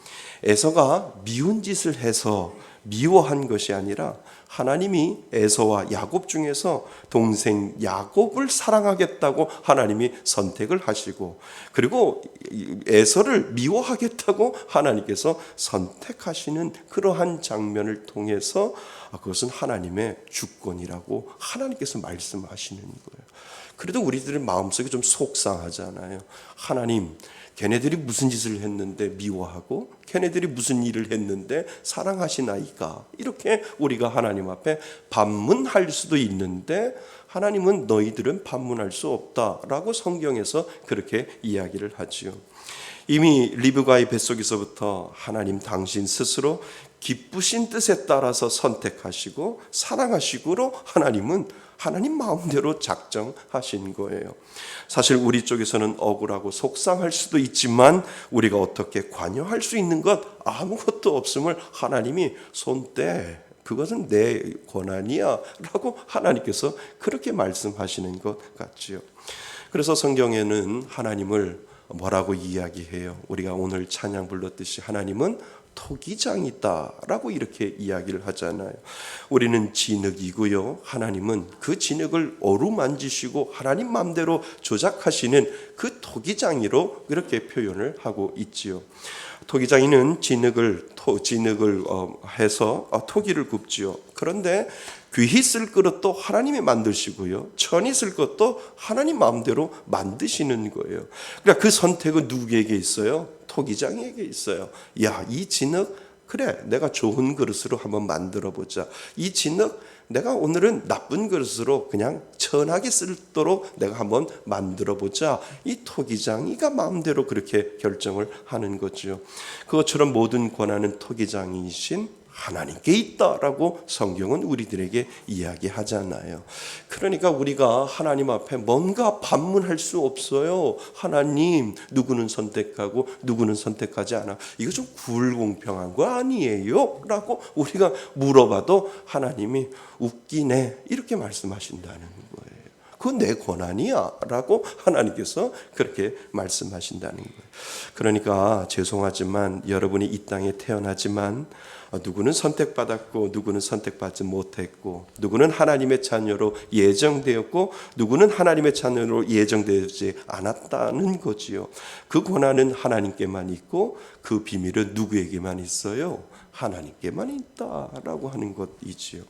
에서가 미운 짓을 해서 미워한 것이 아니라, 하나님이 에서와 야곱 중에서 동생 야곱을 사랑하겠다고 하나님이 선택을 하시고, 그리고 에서를 미워하겠다고 하나님께서 선택하시는 그러한 장면을 통해서 그것은 하나님의 주권이라고 하나님께서 말씀하시는 거예요. 그래도 우리들의 마음속에 좀 속상하잖아요. 하나님, 걔네들이 무슨 짓을 했는데 미워하고, 걔네들이 무슨 일을 했는데 사랑하시나이까? 이렇게 우리가 하나님 앞에 반문할 수도 있는데, 하나님은 너희들은 반문할 수 없다라고 성경에서 그렇게 이야기를 하지요. 이미 리브가의 뱃속에서부터 하나님 당신 스스로 기쁘신 뜻에 따라서 선택하시고 사랑하시고로 하나님은 하나님 마음대로 작정하신 거예요. 사실 우리 쪽에서는 억울하고 속상할 수도 있지만, 우리가 어떻게 관여할 수 있는 것 아무것도 없음을 하나님이 손떼, 그것은 내 권한이야 라고 하나님께서 그렇게 말씀하시는 것 같지요. 그래서 성경에는 하나님을 뭐라고 이야기해요? 우리가 오늘 찬양 불렀듯이 하나님은 토기장이다라고 이렇게 이야기를 하잖아요. 우리는 진흙이고요, 하나님은 그 진흙을 어루만지시고 하나님 마음대로 조작하시는 그 토기장이로 그렇게 표현을 하고 있지요. 토기장이는 진흙을 해서 토기를 굽지요. 그런데 귀히 쓸 그릇도 하나님이 만드시고요, 천이 쓸 것도 하나님 마음대로 만드시는 거예요. 그러니까 그 선택은 누구에게 있어요? 토기장에게 있어요. 야, 이 진흙, 그래, 내가 좋은 그릇으로 한번 만들어 보자. 이 진흙, 내가 오늘은 나쁜 그릇으로 그냥 천하게 쓰도록 내가 한번 만들어 보자. 이 토기장이가 마음대로 그렇게 결정을 하는 거죠. 그것처럼 모든 권한은 토기장이신 하나님께 있다라고 성경은 우리들에게 이야기하잖아요. 그러니까 우리가 하나님 앞에 뭔가 반문할 수 없어요. 하나님, 누구는 선택하고 누구는 선택하지 않아. 이거 좀 불공평한 거 아니에요? 라고 우리가 물어봐도 하나님이 웃기네, 이렇게 말씀하신다는 거예요. 그건 내 권한이야 라고 하나님께서 그렇게 말씀하신다는 거예요. 그러니까 죄송하지만 여러분이 이 땅에 태어나지만 누구는 선택받았고 누구는 선택받지 못했고, 누구는 하나님의 자녀로 예정되었고 누구는 하나님의 자녀로 예정되지 않았다는 거지요. 그 권한은 하나님께만 있고 그 비밀은 누구에게만 있어요? 하나님께만 있다라고 하는 것이지요.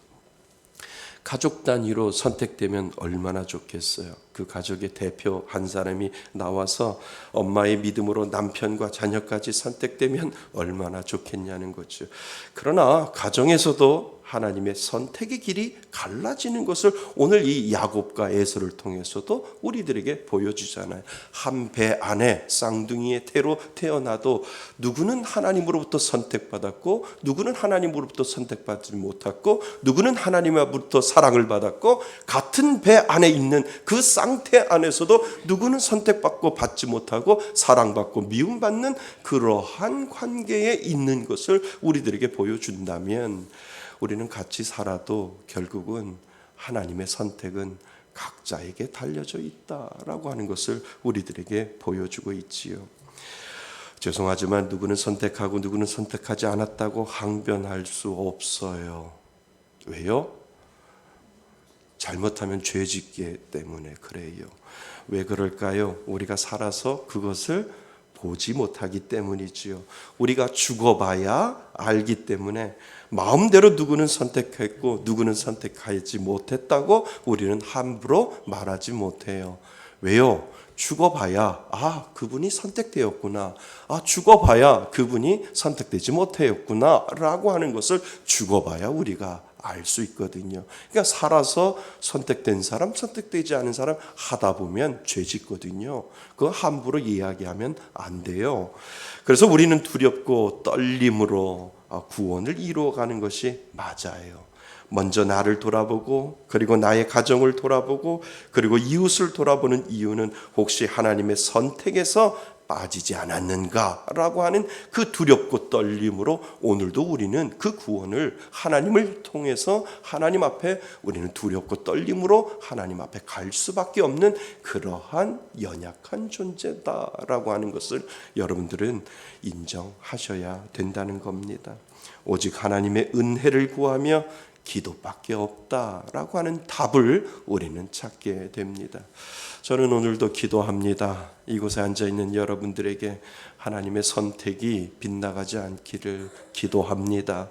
가족 단위로 선택되면 얼마나 좋겠어요. 그 가족의 대표 한 사람이 나와서 엄마의 믿음으로 남편과 자녀까지 선택되면 얼마나 좋겠냐는 거죠. 그러나 가정에서도 하나님의 선택의 길이 갈라지는 것을 오늘 이 야곱과 에서를 통해서도 우리들에게 보여주잖아요. 한 배 안에 쌍둥이의 태로 태어나도 누구는 하나님으로부터 선택받았고 누구는 하나님으로부터 선택받지 못했고 누구는 하나님으로부터 사랑을 받았고 같은 배 안에 있는 그 쌍태 안에서도 누구는 선택받고 받지 못하고 사랑받고 미움받는 그러한 관계에 있는 것을 우리들에게 보여준다면 우리는 같이 살아도 결국은 하나님의 선택은 각자에게 달려져 있다라고 하는 것을 우리들에게 보여주고 있지요. 죄송하지만 누구는 선택하고 누구는 선택하지 않았다고 항변할 수 없어요. 왜요? 잘못하면 죄짓기 때문에 그래요. 왜 그럴까요? 우리가 살아서 그것을 보지 못하기 때문이지요. 우리가 죽어봐야 알기 때문에 마음대로 누구는 선택했고 누구는 선택하지 못했다고 우리는 함부로 말하지 못해요. 왜요? 죽어봐야 그분이 선택되었구나. 죽어봐야 그분이 선택되지 못했구나 라고 하는 것을 죽어봐야 우리가 알 수 있거든요. 그러니까 살아서 선택된 사람, 선택되지 않은 사람 하다 보면 죄짓거든요. 그거 함부로 이야기하면 안 돼요. 그래서 우리는 두렵고 떨림으로 구원을 이루어가는 것이 맞아요. 먼저 나를 돌아보고 그리고 나의 가정을 돌아보고 그리고 이웃을 돌아보는 이유는 혹시 하나님의 선택에서 빠지지 않았는가라고 하는 그 두렵고 떨림으로 오늘도 우리는 그 구원을 하나님을 통해서 하나님 앞에 우리는 두렵고 떨림으로 하나님 앞에 갈 수밖에 없는 그러한 연약한 존재다라고 하는 것을 여러분들은 인정하셔야 된다는 겁니다. 오직 하나님의 은혜를 구하며 기도밖에 없다라고 하는 답을 우리는 찾게 됩니다. 저는 오늘도 기도합니다. 이곳에 앉아있는 여러분들에게 하나님의 선택이 빗나가지 않기를 기도합니다.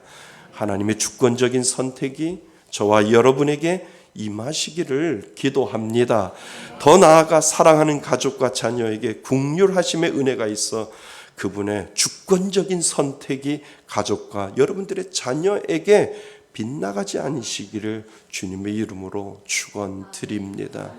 하나님의 주권적인 선택이 저와 여러분에게 임하시기를 기도합니다. 더 나아가 사랑하는 가족과 자녀에게 긍휼하심의 은혜가 있어 그분의 주권적인 선택이 가족과 여러분들의 자녀에게 빗나가지 않으시기를 주님의 이름으로 축원드립니다.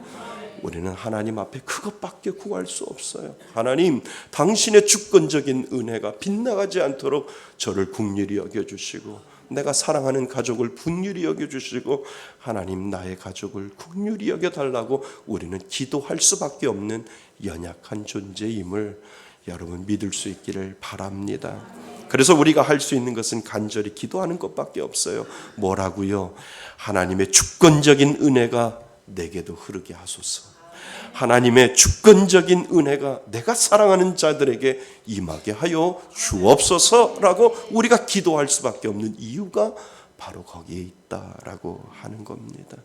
우리는 하나님 앞에 그것밖에 구할 수 없어요. 하나님, 당신의 주권적인 은혜가 빗나가지 않도록 저를 긍휼히 여겨주시고 내가 사랑하는 가족을 긍휼히 여겨주시고 하나님 나의 가족을 긍휼히 여겨달라고 우리는 기도할 수밖에 없는 연약한 존재임을 여러분 믿을 수 있기를 바랍니다. 그래서 우리가 할 수 있는 것은 간절히 기도하는 것밖에 없어요. 뭐라고요? 하나님의 주권적인 은혜가 내게도 흐르게 하소서. 하나님의 주권적인 은혜가 내가 사랑하는 자들에게 임하게 하여 주옵소서라고 우리가 기도할 수밖에 없는 이유가 바로 거기에 있다라고 하는 겁니다.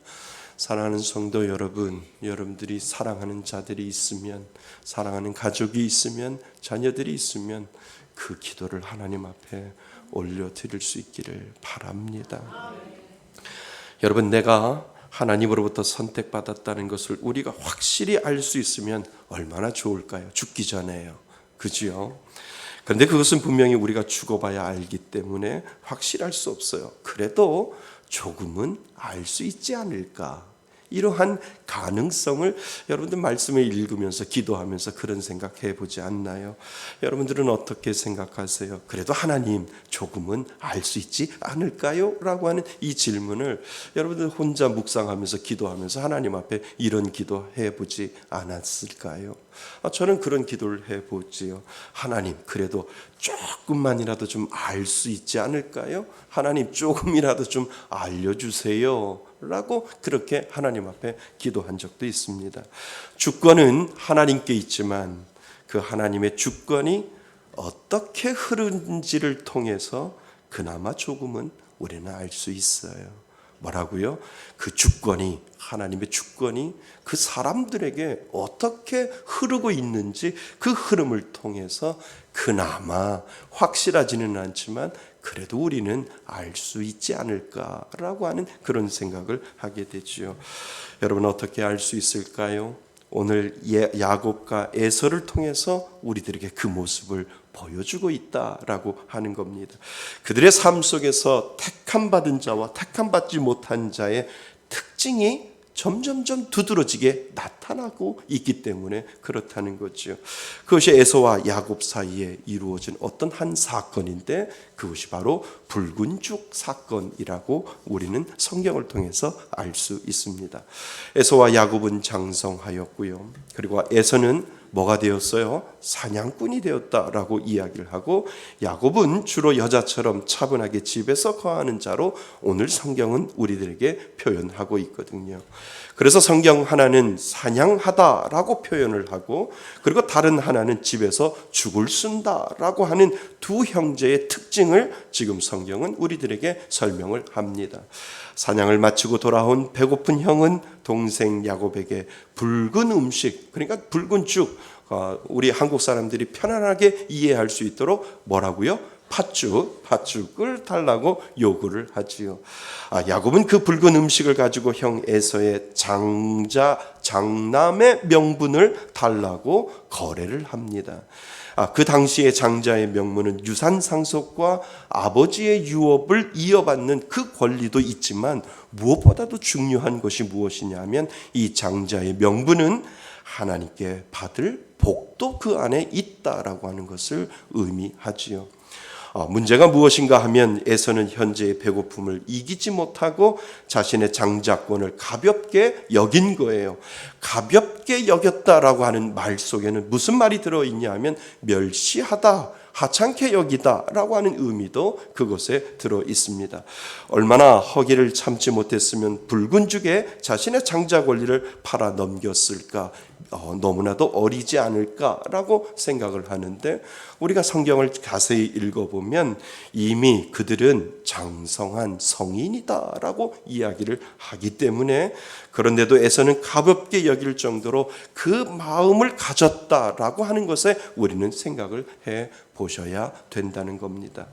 사랑하는 성도 여러분, 여러분들이 사랑하는 자들이 있으면, 사랑하는 가족이 있으면, 자녀들이 있으면 그 기도를 하나님 앞에 올려드릴 수 있기를 바랍니다. 여러분, 내가 하나님으로부터 선택받았다는 것을 우리가 확실히 알 수 있으면 얼마나 좋을까요? 죽기 전에요. 그죠? 그런데 그것은 분명히 우리가 죽어봐야 알기 때문에 확실할 수 없어요. 그래도 조금은 알 수 있지 않을까? 이러한 가능성을 여러분들 말씀을 읽으면서 기도하면서 그런 생각해 보지 않나요? 여러분들은 어떻게 생각하세요? 그래도 하나님 조금은 알 수 있지 않을까요? 라고 하는 이 질문을 여러분들 혼자 묵상하면서 기도하면서 하나님 앞에 이런 기도 해보지 않았을까요? 저는 그런 기도를 해보지요. 하나님 그래도 조금만이라도 좀 알 수 있지 않을까요? 하나님 조금이라도 좀 알려주세요 라고 그렇게 하나님 앞에 기도한 적도 있습니다. 주권은 하나님께 있지만 그 하나님의 주권이 어떻게 흐르는지를 통해서 그나마 조금은 우리는 알 수 있어요. 뭐라고요? 그 주권이, 하나님의 주권이 그 사람들에게 어떻게 흐르고 있는지 그 흐름을 통해서 그나마 확실하지는 않지만 그래도 우리는 알 수 있지 않을까라고 하는 그런 생각을 하게 되지요. 여러분 어떻게 알 수 있을까요? 오늘 야곱과 에서를 통해서 우리들에게 그 모습을 보여주고 있다라고 하는 겁니다. 그들의 삶 속에서 택함받은 자와 택함받지 못한 자의 특징이 점점점 두드러지게 나타나고 있기 때문에 그렇다는 거죠. 그것이 에서와 야곱 사이에 이루어진 어떤 한 사건인데 그것이 바로 붉은 죽 사건이라고 우리는 성경을 통해서 알 수 있습니다. 에서와 야곱은 장성하였고요. 그리고 에서는 뭐가 되었어요? 사냥꾼이 되었다라고 이야기를 하고, 야곱은 주로 여자처럼 차분하게 집에서 거하는 자로 오늘 성경은 우리들에게 표현하고 있거든요. 그래서 성경 하나는 사냥하다라고 표현을 하고, 그리고 다른 하나는 집에서 죽을 쓴다라고 하는 두 형제의 특징을 지금 성경은 우리들에게 설명을 합니다. 사냥을 마치고 돌아온 배고픈 형은 동생 야곱에게 붉은 음식, 그러니까 붉은 죽, 우리 한국 사람들이 편안하게 이해할 수 있도록 뭐라고요? 팥죽을 달라고 요구를 하지요. 야곱은 그 붉은 음식을 가지고 형 에서의 장남의 명분을 달라고 거래를 합니다. 그 당시의 장자의 명분은 유산 상속과 아버지의 유업을 이어받는 그 권리도 있지만, 무엇보다도 중요한 것이 무엇이냐면 이 장자의 명분은 하나님께 받을 복도 그 안에 있다라고 하는 것을 의미하지요. 문제가 무엇인가 하면 에서는 현재의 배고픔을 이기지 못하고 자신의 장자권을 가볍게 여긴 거예요. 가볍게 여겼다라고 하는 말 속에는 무슨 말이 들어있냐 하면 멸시하다, 하찮게 여기다 라고 하는 의미도 그것에 들어 있습니다. 얼마나 허기를 참지 못했으면 붉은 죽에 자신의 장자 권리를 팔아 넘겼을까, 너무나도 어리지 않을까라고 생각을 하는데, 우리가 성경을 자세히 읽어보면 이미 그들은 장성한 성인이다라고 이야기를 하기 때문에, 그런데도 에서는 가볍게 여길 정도로 그 마음을 가졌다라고 하는 것에 우리는 생각을 해 보셔야 된다는 겁니다.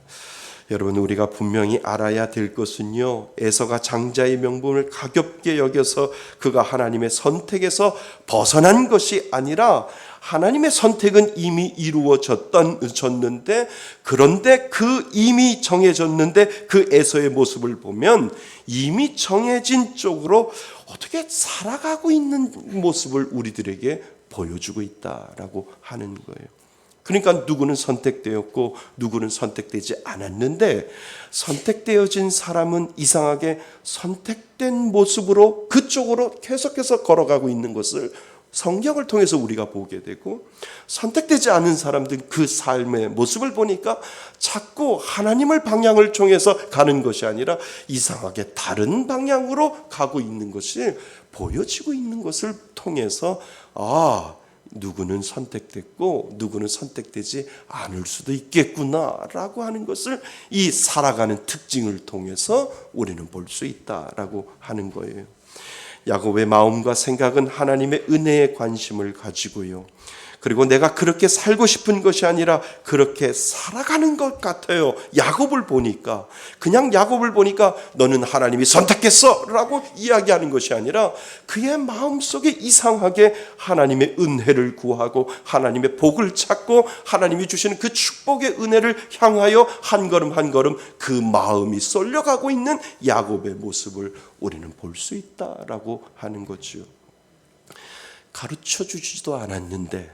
여러분, 우리가 분명히 알아야 될 것은요, 에서가 장자의 명분을 가볍게 여겨서 그가 하나님의 선택에서 벗어난 것이 아니라, 하나님의 선택은 이미 이루어졌는데, 그런데 그 이미 정해졌는데 그 에서의 모습을 보면 이미 정해진 쪽으로 어떻게 살아가고 있는 모습을 우리들에게 보여주고 있다라고 하는 거예요. 그러니까 누구는 선택되었고 누구는 선택되지 않았는데, 선택되어진 사람은 이상하게 선택된 모습으로 그쪽으로 계속해서 걸어가고 있는 것을 성경을 통해서 우리가 보게 되고, 선택되지 않은 사람들은 그 삶의 모습을 보니까 자꾸 하나님을 방향을 통해서 가는 것이 아니라 이상하게 다른 방향으로 가고 있는 것이 보여지고 있는 것을 통해서, 누구는 선택됐고 누구는 선택되지 않을 수도 있겠구나라고 하는 것을 이 살아가는 특징을 통해서 우리는 볼 수 있다라고 하는 거예요. 야곱의 마음과 생각은 하나님의 은혜에 관심을 가지고요, 그리고 내가 그렇게 살고 싶은 것이 아니라 그렇게 살아가는 것 같아요. 야곱을 보니까, 그냥 야곱을 보니까 너는 하나님이 선택했어 라고 이야기하는 것이 아니라, 그의 마음속에 이상하게 하나님의 은혜를 구하고 하나님의 복을 찾고 하나님이 주시는 그 축복의 은혜를 향하여 한 걸음 한 걸음 그 마음이 쏠려가고 있는 야곱의 모습을 우리는 볼 수 있다라고 하는 거죠. 가르쳐 주지도 않았는데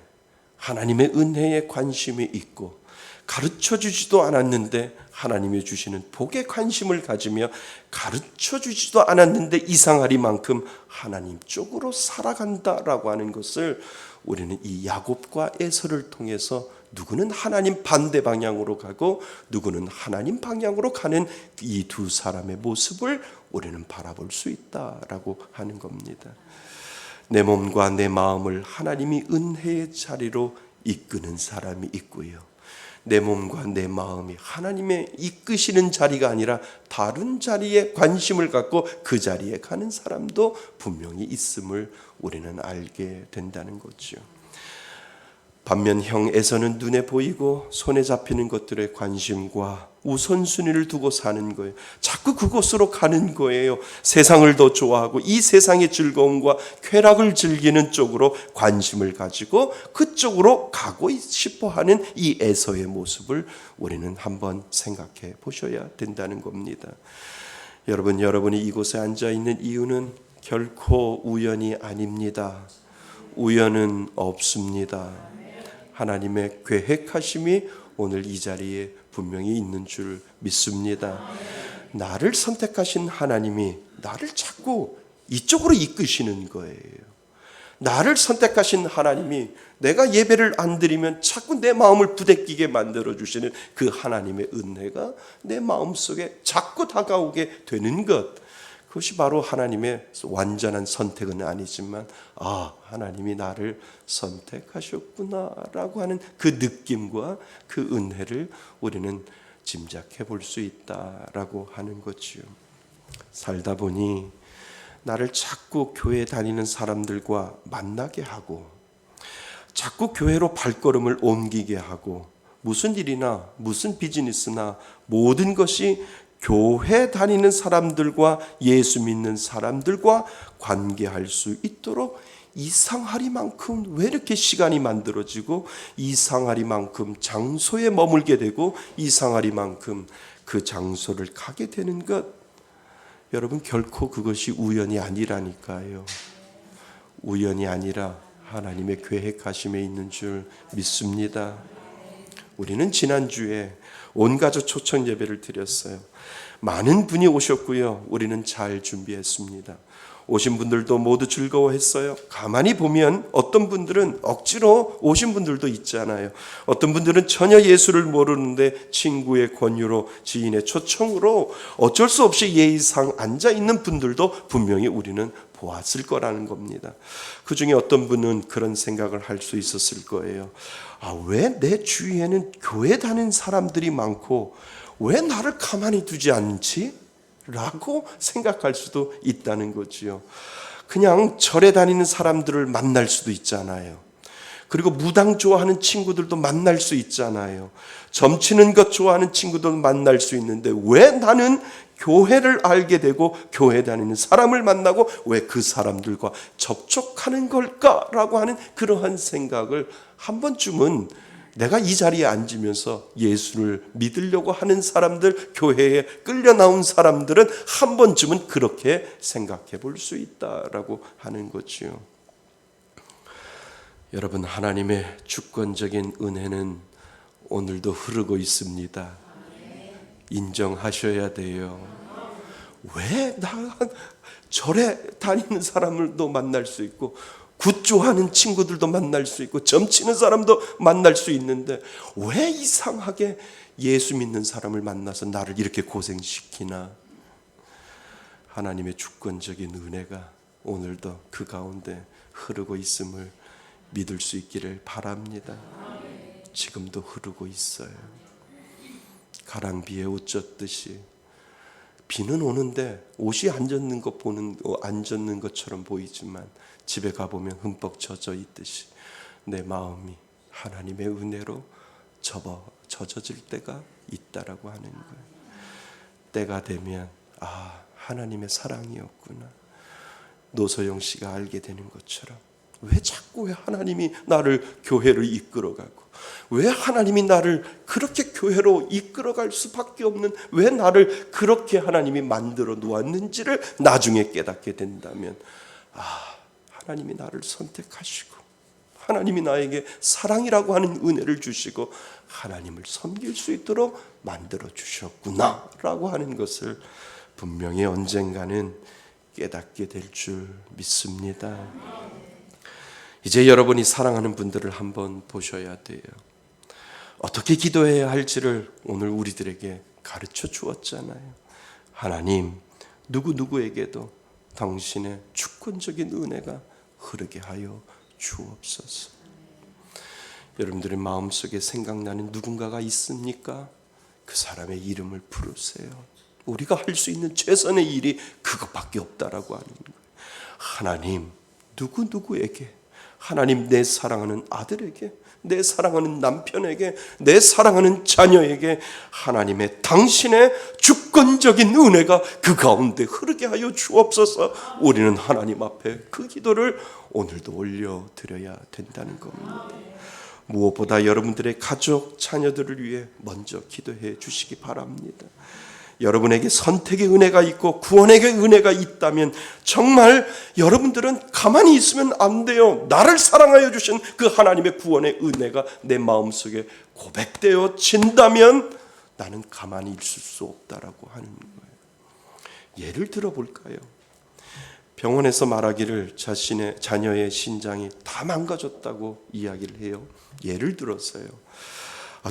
하나님의 은혜에 관심이 있고, 가르쳐 주지도 않았는데 하나님이 주시는 복에 관심을 가지며, 가르쳐 주지도 않았는데 이상하리만큼 하나님 쪽으로 살아간다라고 하는 것을 우리는 이 야곱과 에서를 통해서, 누구는 하나님 반대 방향으로 가고 누구는 하나님 방향으로 가는 이 두 사람의 모습을 우리는 바라볼 수 있다라고 하는 겁니다. 내 몸과 내 마음을 하나님이 은혜의 자리로 이끄는 사람이 있고요, 내 몸과 내 마음이 하나님의 이끄시는 자리가 아니라 다른 자리에 관심을 갖고 그 자리에 가는 사람도 분명히 있음을 우리는 알게 된다는 거죠. 반면 형 에서는 눈에 보이고 손에 잡히는 것들에 관심과 우선순위를 두고 사는 거예요. 자꾸 그곳으로 가는 거예요. 세상을 더 좋아하고 이 세상의 즐거움과 쾌락을 즐기는 쪽으로 관심을 가지고 그쪽으로 가고 싶어 하는 이 에서의 모습을 우리는 한번 생각해 보셔야 된다는 겁니다. 여러분이 이곳에 앉아 있는 이유는 결코 우연이 아닙니다. 우연은 없습니다. 하나님의 계획하심이 오늘 이 자리에 분명히 있는 줄 믿습니다. 나를 선택하신 하나님이 나를 자꾸 이쪽으로 이끄시는 거예요. 나를 선택하신 하나님이 내가 예배를 안 드리면 자꾸 내 마음을 부대끼게 만들어주시는 그 하나님의 은혜가 내 마음속에 자꾸 다가오게 되는 것, 그것이 바로 하나님의 완전한 선택은 아니지만 하나님이 나를 선택하셨구나라고 하는 그 느낌과 그 은혜를 우리는 짐작해 볼 수 있다라고 하는 거지요. 살다 보니 나를 자꾸 교회 다니는 사람들과 만나게 하고 자꾸 교회로 발걸음을 옮기게 하고 무슨 일이나 무슨 비즈니스나 모든 것이 교회 다니는 사람들과 예수 믿는 사람들과 관계할 수 있도록 이상하리만큼 왜 이렇게 시간이 만들어지고 이상하리만큼 장소에 머물게 되고 이상하리만큼 그 장소를 가게 되는 것, 여러분 결코 그것이 우연이 아니라니까요. 우연이 아니라 하나님의 계획하심에 있는 줄 믿습니다. 우리는 지난주에 온가족 초청 예배를 드렸어요. 많은 분이 오셨고요. 우리는 잘 준비했습니다. 오신 분들도 모두 즐거워했어요. 가만히 보면 어떤 분들은 억지로 오신 분들도 있잖아요. 어떤 분들은 전혀 예수를 모르는데 친구의 권유로 지인의 초청으로 어쩔 수 없이 예의상 앉아있는 분들도 분명히 우리는 보았을 거라는 겁니다. 그 중에 어떤 분은 그런 생각을 할 수 있었을 거예요. 왜 내 주위에는 교회 다니는 사람들이 많고 왜 나를 가만히 두지 않지? 라고 생각할 수도 있다는 거지요. 그냥 절에 다니는 사람들을 만날 수도 있잖아요. 그리고 무당 좋아하는 친구들도 만날 수 있잖아요. 점치는 것 좋아하는 친구도 만날 수 있는데 왜 나는 교회를 알게 되고 교회 다니는 사람을 만나고 왜 그 사람들과 접촉하는 걸까라고 하는 그러한 생각을 한 번쯤은 내가 이 자리에 앉으면서 예수를 믿으려고 하는 사람들, 교회에 끌려 나온 사람들은 한 번쯤은 그렇게 생각해 볼 수 있다라고 하는 거지요. 여러분, 하나님의 주권적인 은혜는 오늘도 흐르고 있습니다. 인정하셔야 돼요. 왜 나 절에 다니는 사람들도 만날 수 있고 굿 좋아하는 친구들도 만날 수 있고 점치는 사람도 만날 수 있는데 왜 이상하게 예수 믿는 사람을 만나서 나를 이렇게 고생시키나? 하나님의 주권적인 은혜가 오늘도 그 가운데 흐르고 있음을 믿을 수 있기를 바랍니다. 지금도 흐르고 있어요. 가랑비에 옷 젖듯이 비는 오는데 옷이 안 젖는 것처럼 보이지만 집에 가보면 흠뻑 젖어 있듯이 내 마음이 하나님의 은혜로 젖어질 때가 있다라고 하는 거예요. 때가 되면 하나님의 사랑이었구나. 노소영 씨가 알게 되는 것처럼 왜 자꾸 하나님이 나를 교회를 이끌어가고 왜 하나님이 나를 그렇게 교회로 이끌어갈 수밖에 없는 왜 나를 그렇게 하나님이 만들어 놓았는지를 나중에 깨닫게 된다면 하나님이 나를 선택하시고 하나님이 나에게 사랑이라고 하는 은혜를 주시고 하나님을 섬길 수 있도록 만들어 주셨구나 라고 하는 것을 분명히 언젠가는 깨닫게 될 줄 믿습니다. 이제 여러분이 사랑하는 분들을 한번 보셔야 돼요. 어떻게 기도해야 할지를 오늘 우리들에게 가르쳐 주었잖아요. 하나님, 누구에게도 당신의 주권적인 은혜가 흐르게 하여 주옵소서. 여러분들의 마음속에 생각나는 누군가가 있습니까? 그 사람의 이름을 부르세요. 우리가 할 수 있는 최선의 일이 그것밖에 없다라고 하는 거예요. 하나님, 누구에게 하나님, 내 사랑하는 아들에게, 내 사랑하는 남편에게, 내 사랑하는 자녀에게 하나님의 당신의 주권적인 은혜가 그 가운데 흐르게 하여 주옵소서. 우리는 하나님 앞에 그 기도를 오늘도 올려드려야 된다는 겁니다. 무엇보다 여러분들의 가족, 자녀들을 위해 먼저 기도해 주시기 바랍니다. 여러분에게 선택의 은혜가 있고 구원의 은혜가 있다면 정말 여러분들은 가만히 있으면 안 돼요. 나를 사랑하여 주신 그 하나님의 구원의 은혜가 내 마음속에 고백되어진다면 나는 가만히 있을 수 없다라고 하는 거예요. 예를 들어볼까요? 병원에서 말하기를 자신의 자녀의 신장이 다 망가졌다고 이야기를 해요. 예를 들어서요.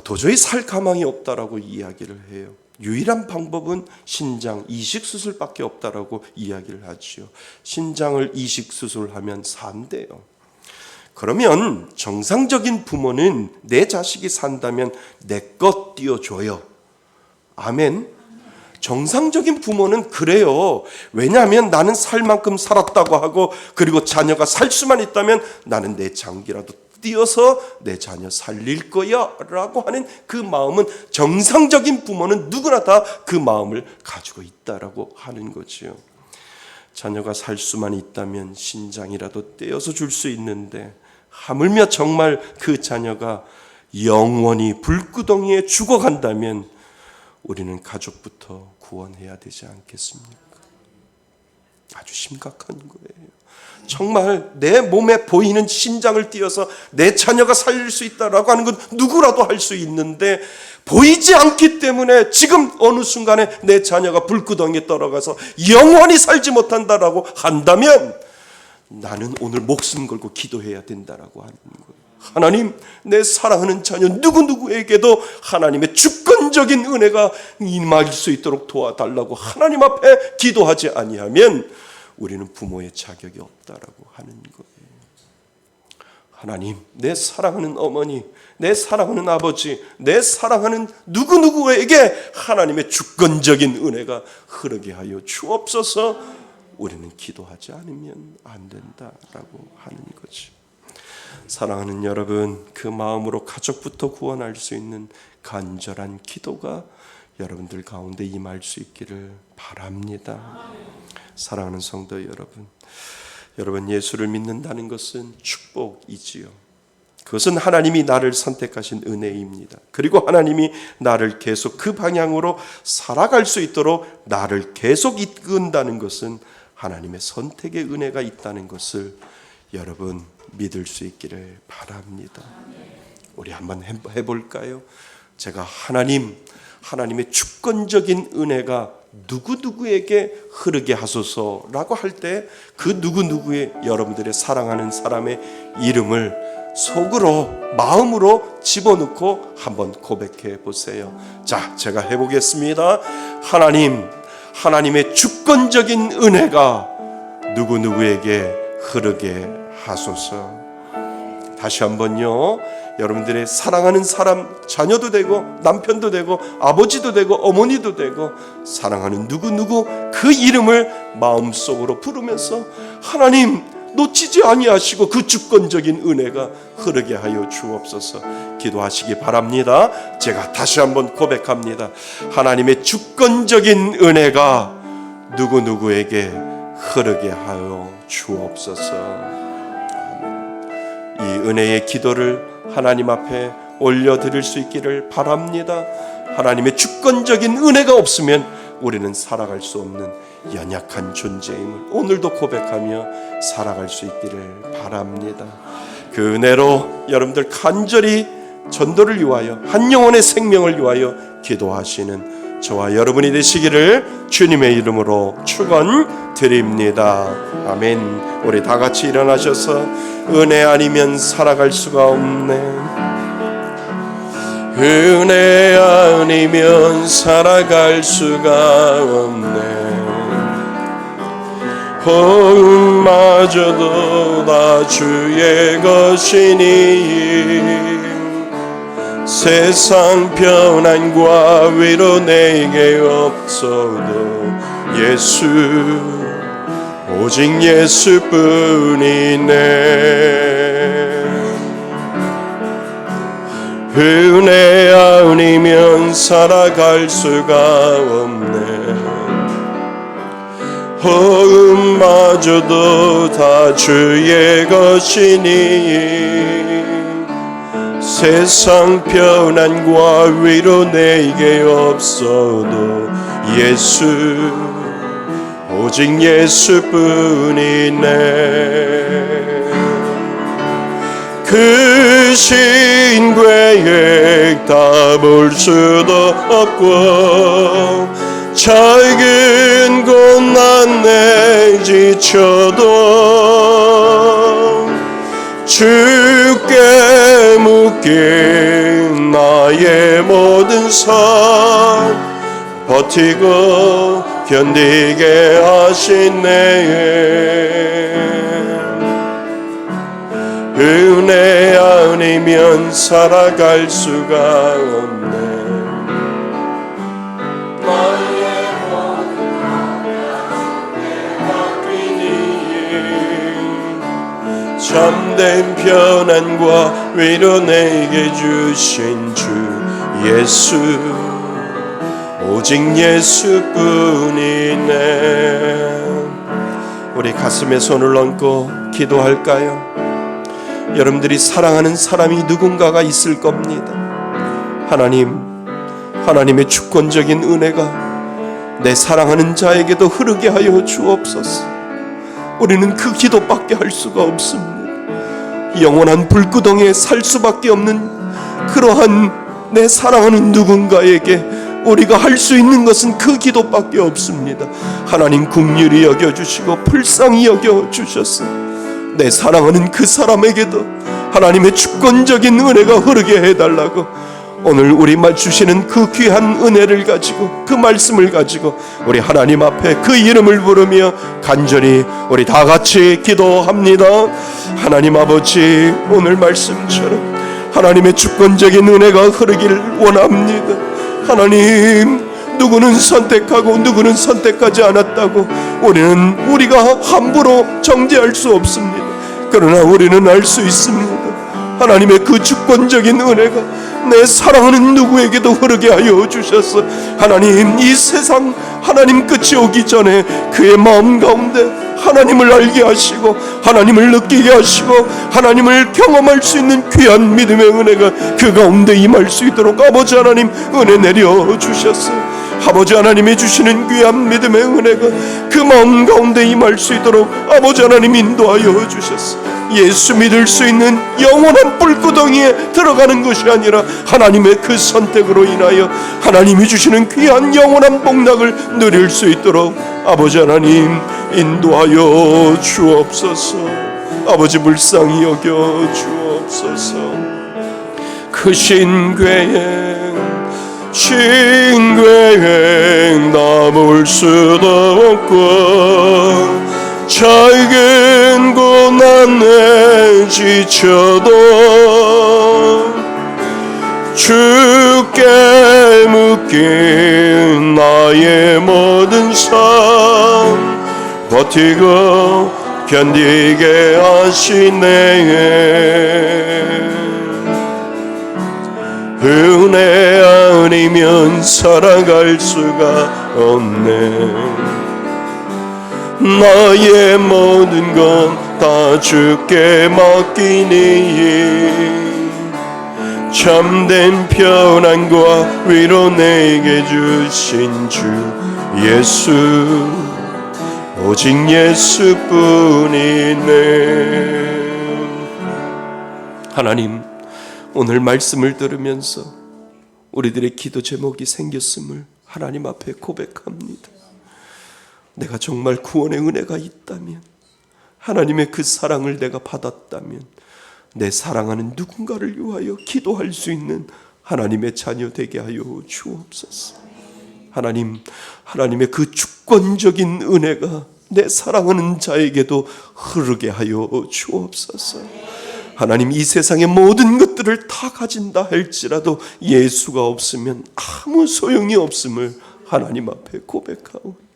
도저히 살 가망이 없다라고 이야기를 해요. 유일한 방법은 신장 이식 수술밖에 없다라고 이야기를 하지요. 신장을 이식 수술하면 산대요. 그러면 정상적인 부모는 내 자식이 산다면 내 것 띄워줘요. 아멘. 정상적인 부모는 그래요. 왜냐하면 나는 살 만큼 살았다고 하고, 그리고 자녀가 살 수만 있다면 나는 내 장기라도 띄어서 내 자녀 살릴 거야 라고 하는 그 마음은, 정상적인 부모는 누구나 다 그 마음을 가지고 있다라고 하는 거지요. 자녀가 살 수만 있다면 신장이라도 떼어서 줄 수 있는데, 하물며 정말 그 자녀가 영원히 불구덩이에 죽어간다면 우리는 가족부터 구원해야 되지 않겠습니까? 아주 심각한 거예요. 정말 내 몸에 보이는 신장을 띄어서 내 자녀가 살릴 수 있다라고 하는 건 누구라도 할 수 있는데, 보이지 않기 때문에 지금 어느 순간에 내 자녀가 불구덩이에 떨어가서 영원히 살지 못한다라고 한다면 나는 오늘 목숨 걸고 기도해야 된다라고 하는 거예요. 하나님, 내 사랑하는 자녀 누구누구에게도 하나님의 주권적인 은혜가 임할 수 있도록 도와달라고 하나님 앞에 기도하지 아니하면 우리는 부모의 자격이 없다라고 하는 거예요. 하나님, 내 사랑하는 어머니, 내 사랑하는 아버지, 내 사랑하는 누구누구에게 하나님의 주권적인 은혜가 흐르게 하여 주옵소서. 우리는 기도하지 않으면 안 된다라고 하는 거죠. 사랑하는 여러분, 그 마음으로 가족부터 구원할 수 있는 간절한 기도가 여러분들 가운데 임할 수 있기를 바랍니다. 사랑하는 성도 여러분, 여러분, 예수를 믿는다는 것은 축복이지요. 그것은 하나님이 나를 선택하신 은혜입니다. 그리고 하나님이 나를 계속 그 방향으로 살아갈 수 있도록 나를 계속 이끈다는 것은 하나님의 선택의 은혜가 있다는 것을 여러분 믿을 수 있기를 바랍니다. 우리 한번 해볼까요? 제가 하나님의 주권적인 은혜가 누구누구에게 흐르게 하소서라고 할 때 그 누구누구의 여러분들의 사랑하는 사람의 이름을 속으로, 마음으로 집어넣고 한번 고백해 보세요. 자, 제가 해보겠습니다. 하나님의 주권적인 은혜가 누구누구에게 흐르게 하소서. 다시 한번요. 여러분들의 사랑하는 사람, 자녀도 되고 남편도 되고 아버지도 되고 어머니도 되고 사랑하는 누구누구 그 이름을 마음속으로 부르면서 하나님 놓치지 아니하시고 그 주권적인 은혜가 흐르게 하여 주옵소서. 기도하시기 바랍니다. 제가 다시 한번 고백합니다. 하나님의 주권적인 은혜가 누구누구에게 흐르게 하여 주옵소서. 이 은혜의 기도를 하나님 앞에 올려드릴 수 있기를 바랍니다. 하나님의 주권적인 은혜가 없으면 우리는 살아갈 수 없는 연약한 존재임을 오늘도 고백하며 살아갈 수 있기를 바랍니다. 그 은혜로 여러분들 간절히 전도를 위하여 한 영혼의 생명을 위하여 기도하시는 저와 여러분이 되시기를 주님의 이름으로 축원드립니다. 아멘. 우리 다 같이 일어나셔서 은혜 아니면 살아갈 수가 없네. 은혜 아니면 살아갈 수가 없네. 호흡마저도 다 주의 것이니 세상 편안과 위로 내게 없어도 예수, 오직 예수뿐이네. 은혜 아니면 살아갈 수가 없네. 호흡마저도 다 주의 것이니 세상 편안과 위로 내게 없어도 예수, 오직 예수뿐이네. 그 신괴액 다 볼 수도 없고 작은 고난에 지쳐도 주께 묶인 나의 모든 삶 버티고 견디게 하시네. 은혜 아니면 살아갈 수가 없네. 나의 모든 맘에 맡기니 참된 편안과 위로 내게 주신 주 예수, 오직 예수뿐이네. 우리 가슴에 손을 얹고 기도할까요? 여러분들이 사랑하는 사람이 누군가가 있을 겁니다. 하나님의 주권적인 은혜가 내 사랑하는 자에게도 흐르게 하여 주옵소서. 우리는 그 기도밖에 할 수가 없습니다. 영원한 불구덩이에 살 수밖에 없는 그러한 내 사랑하는 누군가에게 우리가 할 수 있는 것은 그 기도밖에 없습니다. 하나님 긍휼히 여겨주시고 불쌍히 여겨주셨습니다. 내 사랑하는 그 사람에게도 하나님의 주권적인 은혜가 흐르게 해달라고 오늘 우리 주시는 그 귀한 은혜를 가지고 그 말씀을 가지고 우리 하나님 앞에 그 이름을 부르며 간절히 우리 다 같이 기도합니다. 하나님 아버지, 오늘 말씀처럼 하나님의 주권적인 은혜가 흐르기를 원합니다. 하나님, 누구는 선택하고 누구는 선택하지 않았다고 우리가 함부로 정죄할 수 없습니다. 그러나 우리는 알 수 있습니다. 하나님의 그 주권적인 은혜가 내 사랑하는 누구에게도 흐르게 하여 주셔서 하나님, 이 세상 하나님 끝이 오기 전에 그의 마음 가운데 하나님을 알게 하시고 하나님을 느끼게 하시고 하나님을 경험할 수 있는 귀한 믿음의 은혜가 그 가운데 임할 수 있도록 아버지 하나님 은혜 내려 주셨어요. 아버지 하나님이 주시는 귀한 믿음의 은혜가 그 마음 가운데 임할 수 있도록 아버지 하나님 인도하여 주셨어요. 예수 믿을 수 있는 영원한 불구덩이에 들어가는 것이 아니라 하나님의 그 선택으로 인하여 하나님이 주시는 귀한 영원한 복락을 누릴 수 있도록 아버지 하나님 인도하여 주옵소서. 아버지 불쌍히 여겨 주옵소서. 그 신괴행 다 볼 수도 없고 작은 고난에 지쳐도 주께 묶인 나의 모든 삶 버티고 견디게 하시네. 은혜 아니면 살아갈 수가 없네. 나의 모든 건 다 주께 맡기니 참된 편안과 위로 내게 주신 주 예수, 오직 예수뿐이네. 하나님, 오늘 말씀을 들으면서 우리들의 기도 제목이 생겼음을 하나님 앞에 고백합니다. 내가 정말 구원의 은혜가 있다면, 하나님의 그 사랑을 내가 받았다면 내 사랑하는 누군가를 위하여 기도할 수 있는 하나님의 자녀 되게 하여 주옵소서. 하나님의 그 주권적인 은혜가 내 사랑하는 자에게도 흐르게 하여 주옵소서. 하나님, 이 세상의 모든 것들을 다 가진다 할지라도 예수가 없으면 아무 소용이 없음을 하나님 앞에 고백하오니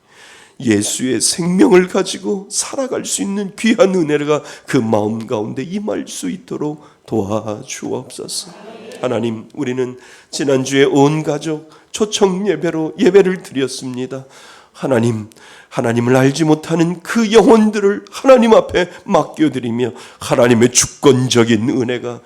예수의 생명을 가지고 살아갈 수 있는 귀한 은혜가 그 마음 가운데 임할 수 있도록 도와주옵소서. 하나님, 우리는 지난주에 온 가족 초청 예배로 예배를 드렸습니다. 하나님, 하나님을 알지 못하는 그 영혼들을 하나님 앞에 맡겨드리며 하나님의 주권적인 은혜가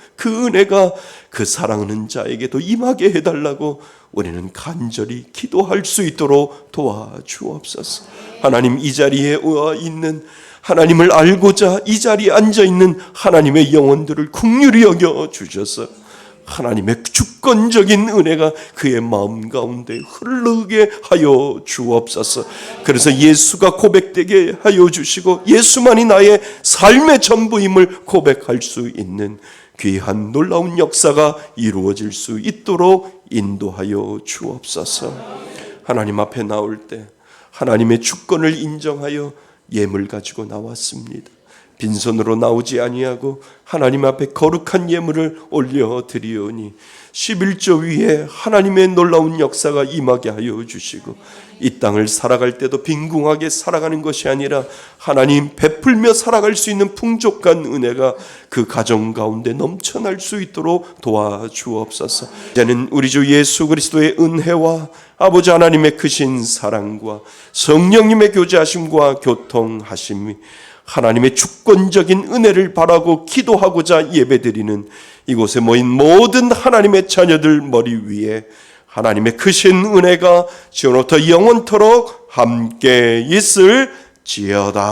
그 사랑하는 자에게도 임하게 해달라고 우리는 간절히 기도할 수 있도록 도와주옵소서. 하나님, 이 자리에 와 있는 하나님을 알고자 이 자리에 앉아있는 하나님의 영혼들을 긍휼히 여겨 주셔서 하나님의 주권적인 은혜가 그의 마음 가운데 흐르게 하여 주옵소서. 그래서 예수가 고백되게 하여 주시고 예수만이 나의 삶의 전부임을 고백할 수 있는 귀한 놀라운 역사가 이루어질 수 있도록 인도하여 주옵소서. 하나님 앞에 나올 때 하나님의 주권을 인정하여 예물 가지고 나왔습니다. 빈손으로 나오지 아니하고 하나님 앞에 거룩한 예물을 올려드리오니 11조 위에 하나님의 놀라운 역사가 임하게 하여 주시고 이 땅을 살아갈 때도 빈궁하게 살아가는 것이 아니라 하나님 베풀며 살아갈 수 있는 풍족한 은혜가 그 가정 가운데 넘쳐날 수 있도록 도와주옵소서. 이제는 우리 주 예수 그리스도의 은혜와 아버지 하나님의 크신 사랑과 성령님의 교제하심과 교통하심이 하나님의 주권적인 은혜를 바라고 기도하고자 예배드리는 이곳에 모인 모든 하나님의 자녀들 머리 위에 하나님의 크신 은혜가 지금부터 영원토록 함께 있을지어다.